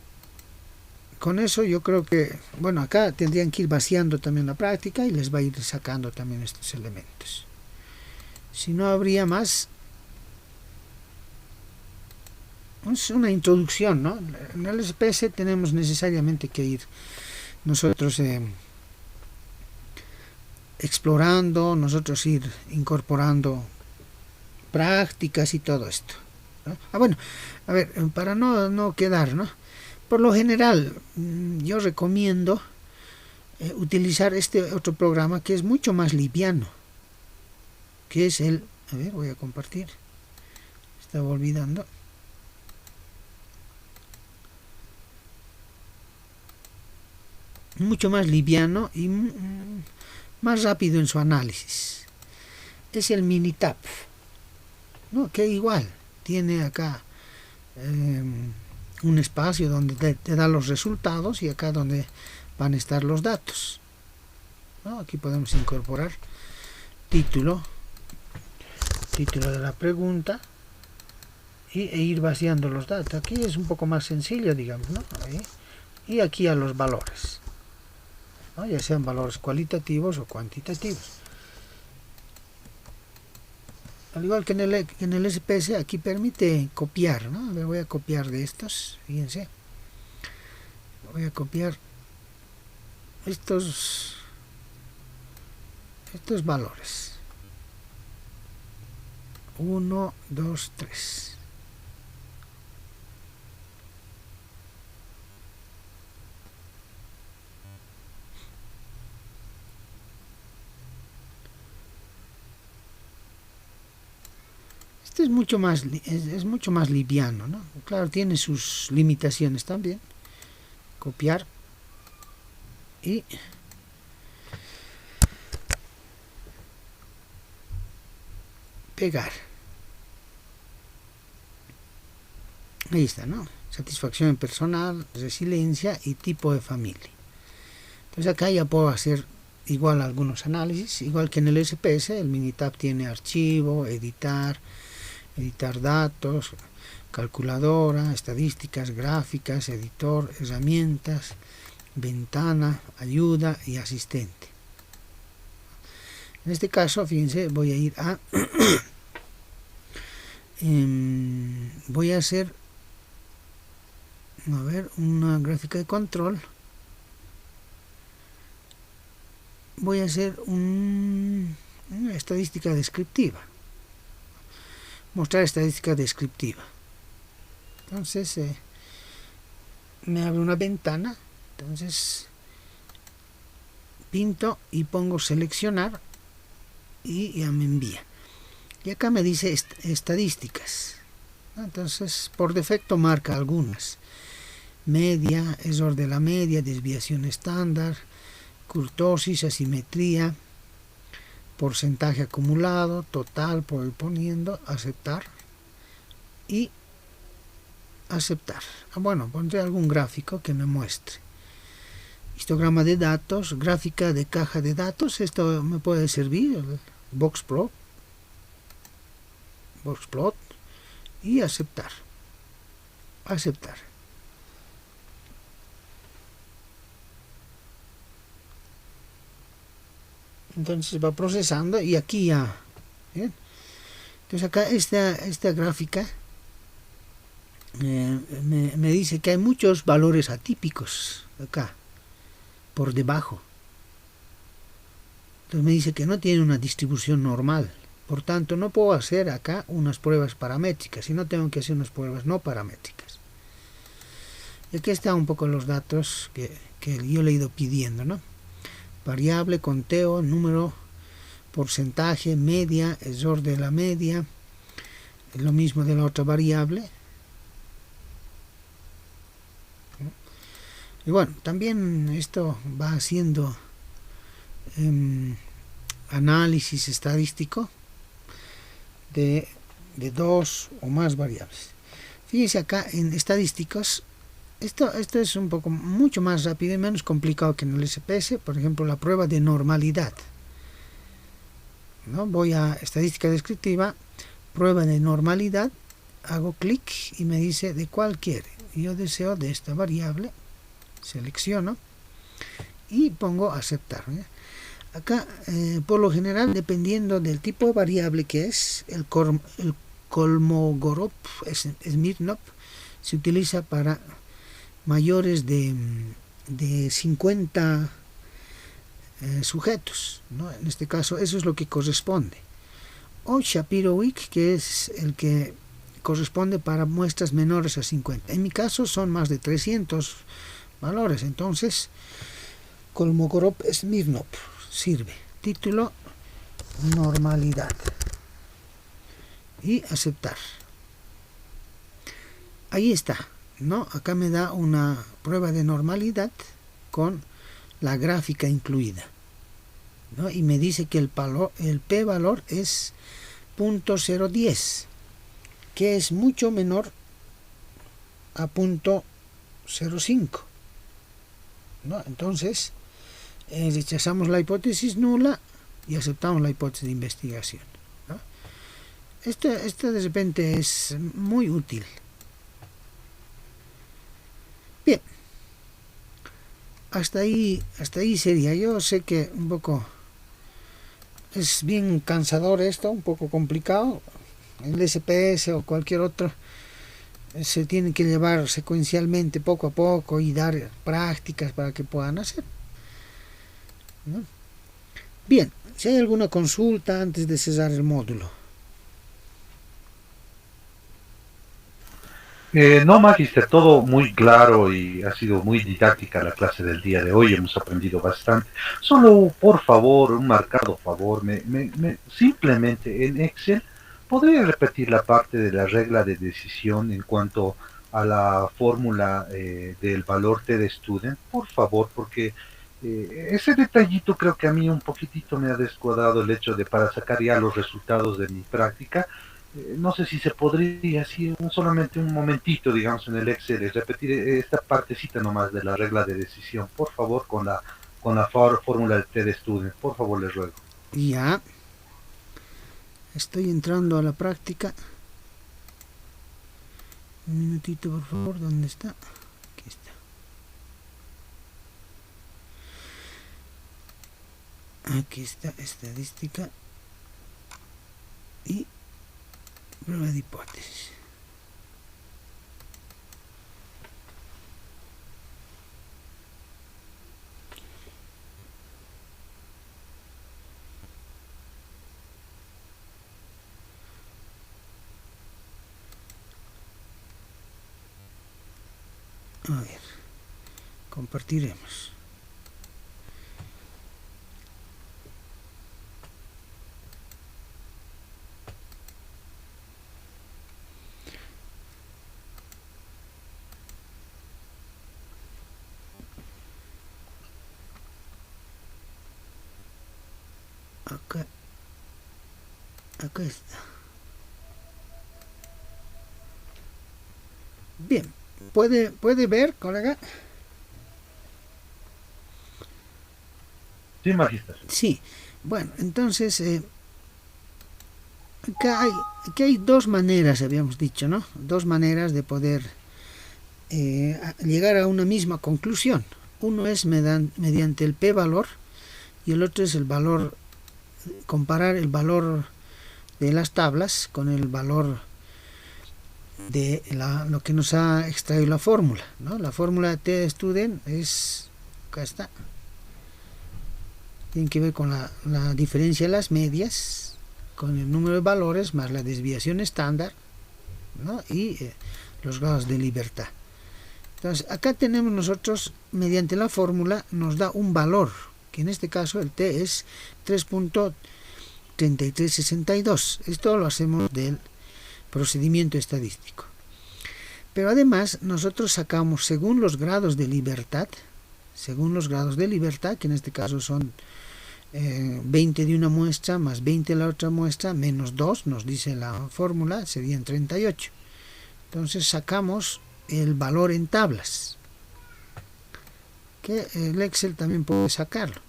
con eso yo creo que, bueno, acá tendrían que ir vaciando también la práctica y les va a ir sacando también estos elementos. Si no habría más, es una introducción, ¿no? En el SPS tenemos necesariamente que ir nosotros explorando, nosotros ir incorporando prácticas y todo esto, ¿no? Bueno, a ver, para no quedar, ¿no? Por lo general, yo recomiendo utilizar este otro programa que es mucho más liviano, que es a ver, voy a compartir, estaba olvidando. Mucho más liviano y más rápido en su análisis. Es el Minitab, ¿no? Que igual tiene acá un espacio donde te da los resultados y acá donde van a estar los datos, ¿no? Aquí podemos incorporar título de la pregunta e ir vaciando los datos. Aquí es un poco más sencillo, digamos, ¿no? Ahí. Y aquí a los valores, ¿no? Ya sean valores cualitativos o cuantitativos. Al igual que en el SPS, aquí permite copiar, ¿no? A ver, voy a copiar de estos, fíjense. Voy a copiar estos valores. 1, 2, 3. Es mucho más liviano, ¿no? Claro, tiene sus limitaciones también. Copiar y pegar. Ahí está, ¿no? Satisfacción personal, resiliencia y tipo de familia. Entonces acá ya puedo hacer igual algunos análisis, igual que en el SPS. El Minitab tiene archivo, editar datos, calculadora, estadísticas, gráficas, editor, herramientas, ventana, ayuda y asistente. En este caso, fíjense, voy a ir a voy a hacer una gráfica de control. Voy a hacer una estadística descriptiva. Mostrar estadística descriptiva. Entonces me abre una ventana. Entonces pinto y pongo seleccionar y ya me envía. Y acá me dice estadísticas. Entonces por defecto marca algunas: media, error de la media, desviación estándar, kurtosis, asimetría, porcentaje acumulado, total, por poniendo aceptar y aceptar. Bueno, pondré algún gráfico que me muestre. Histograma de datos, gráfica de caja de datos, esto me puede servir, el boxplot y aceptar. Entonces va procesando y aquí ya, ¿bien? Entonces acá esta gráfica me dice que hay muchos valores atípicos acá, por debajo. Entonces me dice que no tiene una distribución normal. Por tanto, no puedo hacer acá unas pruebas paramétricas, sino tengo que hacer unas pruebas no paramétricas. Y aquí están un poco los datos que yo le he ido pidiendo, ¿no? Variable, conteo, número, porcentaje, media, error de la media, lo mismo de la otra variable. Y bueno, también esto va haciendo análisis estadístico de dos o más variables. Fíjense acá en estadísticos, esto es un poco mucho más rápido y menos complicado que en el SPS. Por ejemplo, la prueba de normalidad, ¿no? Voy a estadística descriptiva, prueba de normalidad, hago clic y me dice de cuál quiere. Yo deseo de esta variable, selecciono y pongo aceptar, ¿eh? Acá, por lo general, dependiendo del tipo de variable que es, el Kolmogorov-Smirnov se utiliza para mayores de 50 sujetos, ¿no? En este caso, eso es lo que corresponde. O Shapiro-Wilk, que es el que corresponde para muestras menores a 50. En mi caso, son más de 300 valores, entonces Kolmogorov-Smirnov sirve. Título, normalidad, y aceptar. Ahí está, ¿no? Acá me da una prueba de normalidad con la gráfica incluida, ¿no? Y me dice que el p-valor es 0.010, que es mucho menor a 0.05, ¿no? Entonces rechazamos la hipótesis nula y aceptamos la hipótesis de investigación, ¿no? Esto de repente es muy útil. Bien, hasta ahí sería. Yo sé que un poco es bien cansador esto, un poco complicado. El SPS o cualquier otro se tiene que llevar secuencialmente poco a poco y dar prácticas para que puedan hacer, ¿no? Bien, si hay alguna consulta antes de cerrar el módulo. No, Magister, todo muy claro y ha sido muy didáctica la clase del día de hoy, hemos aprendido bastante. Solo, por favor, un marcado favor, simplemente en Excel, ¿podría repetir la parte de la regla de decisión en cuanto a la fórmula del valor T de student? Por favor, porque ese detallito creo que a mí un poquitito me ha descuadrado el hecho de para sacar ya los resultados de mi práctica. No sé si se podría, así solamente un momentito, digamos, en el Excel, repetir esta partecita nomás de la regla de decisión, por favor, con la fórmula del T de Student, por favor, les ruego. Ya, estoy entrando a la práctica. Un minutito, por favor, ¿dónde está? Aquí está. Aquí está, estadística y prueba de hipótesis. A ver, compartiremos. Acá está. Bien, ¿puede ver, colega? Sí, Magister. Sí, bueno, entonces acá hay dos maneras, habíamos dicho, ¿no? Dos maneras de poder llegar a una misma conclusión. Uno es mediante el p-valor y el otro es el valor, comparar el valor de las tablas con el valor de lo que nos ha extraído la fórmula, ¿no? La fórmula de T student es, acá está, tiene que ver con la diferencia de las medias, con el número de valores más la desviación estándar, ¿no? Y los grados de libertad. Entonces acá tenemos nosotros, mediante la fórmula nos da un valor, que en este caso el T es 3.3362. Esto lo hacemos del procedimiento estadístico. Pero además nosotros sacamos según los grados de libertad, que en este caso son 20 de una muestra más 20 de la otra muestra menos 2, nos dice la fórmula, serían 38. Entonces sacamos el valor en tablas, que el Excel también puede sacarlo.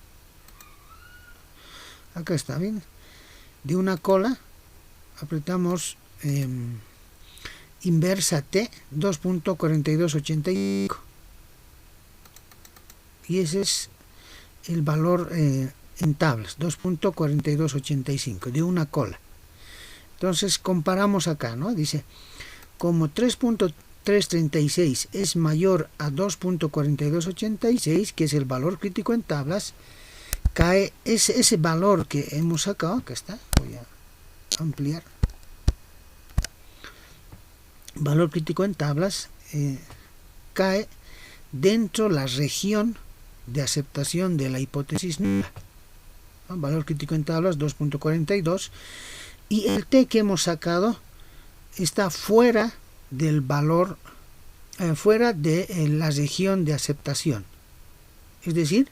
Acá está, bien, de una cola apretamos inversa T 2.4285 y ese es el valor en tablas, 2.4285 de una cola. Entonces comparamos acá, ¿no? Dice, como 3.336 es mayor a 2.4286, que es el valor crítico en tablas, cae ese valor que hemos sacado, acá está, voy a ampliar, valor crítico en tablas, cae dentro la región de aceptación de la hipótesis nula, ¿no? Valor crítico en tablas 2.42, y el T que hemos sacado está fuera del valor, fuera de la región de aceptación, es decir,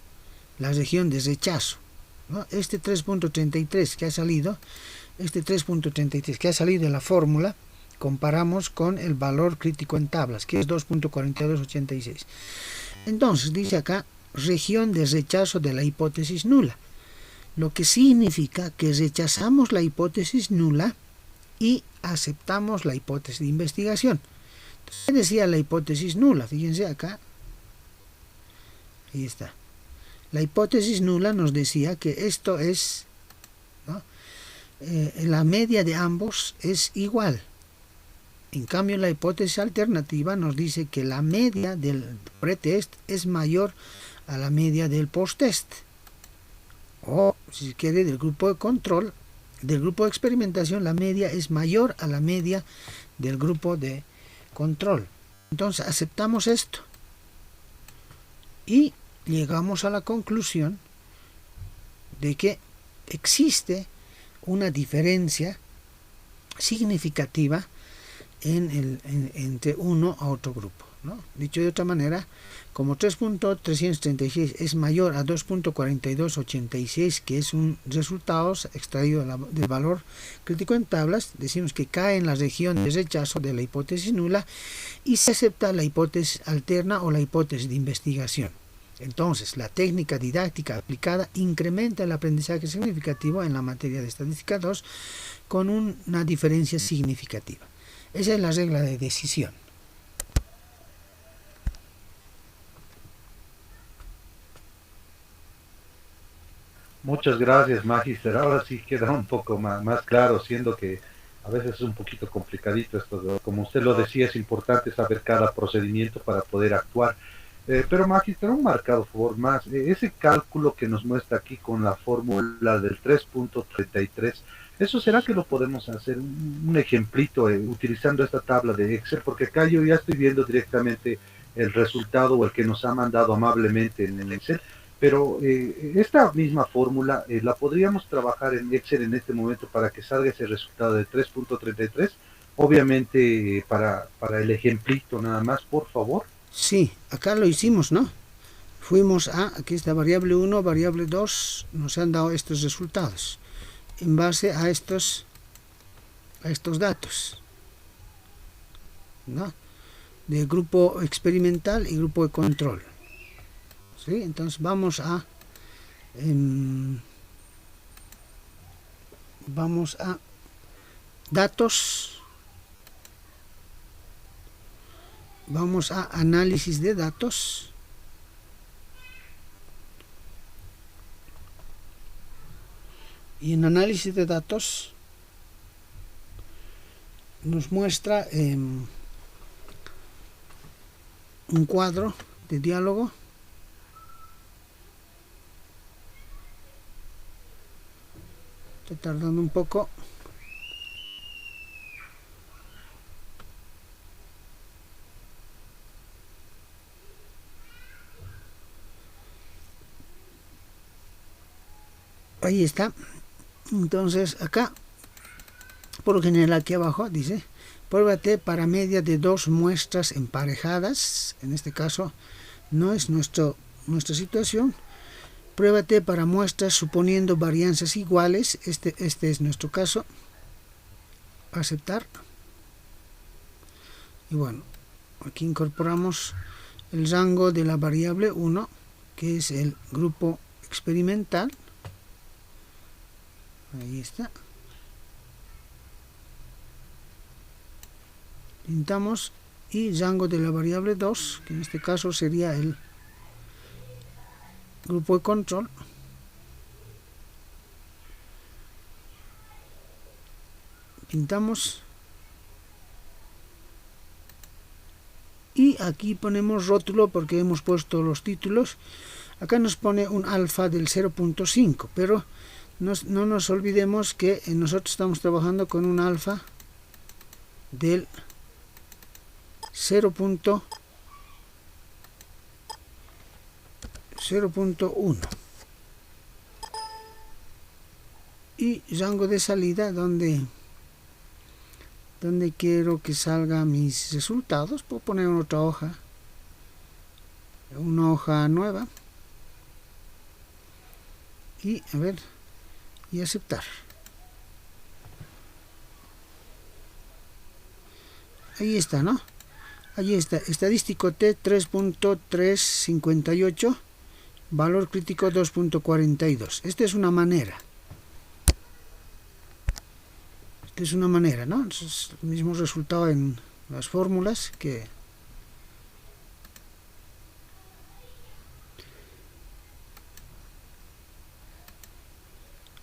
la región de rechazo, ¿no? Este 3.33 que ha salido, de la fórmula, comparamos con el valor crítico en tablas, que es 2.4286. Entonces dice acá, región de rechazo de la hipótesis nula, lo que significa que rechazamos la hipótesis nula y aceptamos la hipótesis de investigación. Entonces, ¿qué decía la hipótesis nula? Fíjense acá, ahí está. La hipótesis nula nos decía que esto es, ¿no? La media de ambos es igual. En cambio, la hipótesis alternativa nos dice que la media del pretest es mayor a la media del posttest. O, si se quiere, del grupo de control, del grupo de experimentación, la media es mayor a la media del grupo de control. Entonces, aceptamos esto. Y llegamos a la conclusión de que existe una diferencia significativa entre uno a otro grupo, ¿no? Dicho de otra manera, como 3.336 es mayor a 2.4286, que es un resultado extraído del valor crítico en tablas, decimos que cae en la región de rechazo de la hipótesis nula y se acepta la hipótesis alterna o la hipótesis de investigación. Entonces, la técnica didáctica aplicada incrementa el aprendizaje significativo en la materia de estadística 2 con una diferencia significativa. Esa es la regla de decisión. Muchas gracias, Magister. Ahora sí queda un poco más claro, siendo que a veces es un poquito complicadito esto. Como usted lo decía, es importante saber cada procedimiento para poder actuar. Pero Magister, un marcado favor más. Ese cálculo que nos muestra aquí con la fórmula del 3.33, ¿eso será que lo podemos hacer un ejemplito utilizando esta tabla de Excel? Porque acá yo ya estoy viendo directamente el resultado o el que nos ha mandado amablemente en el Excel. Pero esta misma fórmula la podríamos trabajar en Excel en este momento para que salga ese resultado de 3.33. Obviamente para el ejemplito nada más, por favor. Sí, acá lo hicimos, ¿no? Fuimos aquí está variable 1, variable 2, nos han dado estos resultados en base a estos datos, ¿no? De grupo experimental y grupo de control. ¿Sí? Entonces vamos a datos, vamos a análisis de datos, y en análisis de datos nos muestra un cuadro de diálogo. Está tardando un poco. Ahí está. Entonces acá, por lo general aquí abajo dice, pruébate para media de 2 muestras emparejadas. En este caso no es nuestra situación. Pruébate para muestras suponiendo varianzas iguales. Este es nuestro caso. Aceptar. Y bueno, aquí incorporamos el rango de la variable 1, que es el grupo experimental. Ahí está. Pintamos, y rango de la variable 2, que en este caso sería el grupo de control. Pintamos, y aquí ponemos rótulo porque hemos puesto los títulos. Acá nos pone un alfa del 0.5, pero no nos olvidemos que nosotros estamos trabajando con un alfa del 0.1 y rango de salida donde quiero que salgan mis resultados. Puedo poner otra hoja, una hoja nueva, y a ver, y aceptar. Ahí está, ¿no? Ahí está, estadístico T 3.358, valor crítico 2.42. Esta es una manera. ¿No? Es el mismo resultado en las fórmulas que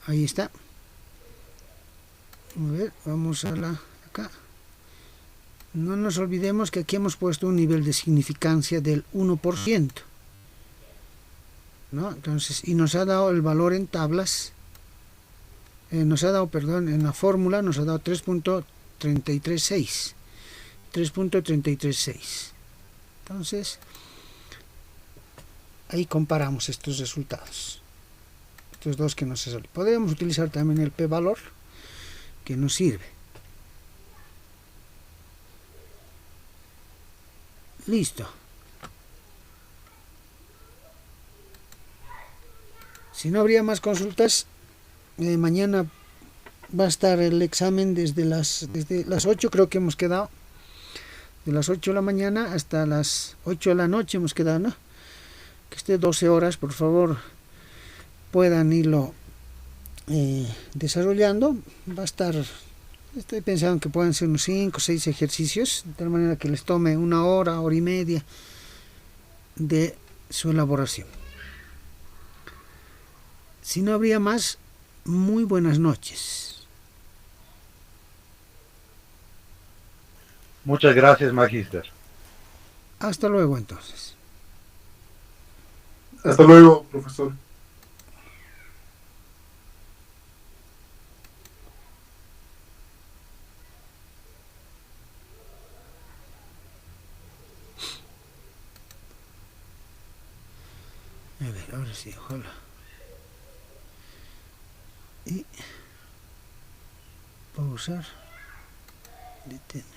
ahí está. A ver, vamos a acá. No nos olvidemos que aquí hemos puesto un nivel de significancia del 1%, ¿no? Entonces, y nos ha dado el valor en tablas, en la fórmula nos ha dado 3.336. Entonces, ahí comparamos estos resultados. Estos dos que nos salen. Podemos utilizar también el p-valor, que nos sirve. Listo. Si no habría más consultas, mañana va a estar el examen desde las 8, creo que hemos quedado. De las 8 de la mañana hasta las 8 de la noche hemos quedado, ¿no? Que esté 12 horas, por favor, puedan irlo desarrollando. Va a estar, estoy pensando que pueden ser unos 5 o 6 ejercicios, de tal manera que les tome una hora, hora y media de su elaboración. Si no habría más, muy buenas noches. Muchas gracias, Magister. Hasta luego, entonces. Hasta luego, profesor. A ver, ahora sí, ojalá. Y pausar, detener.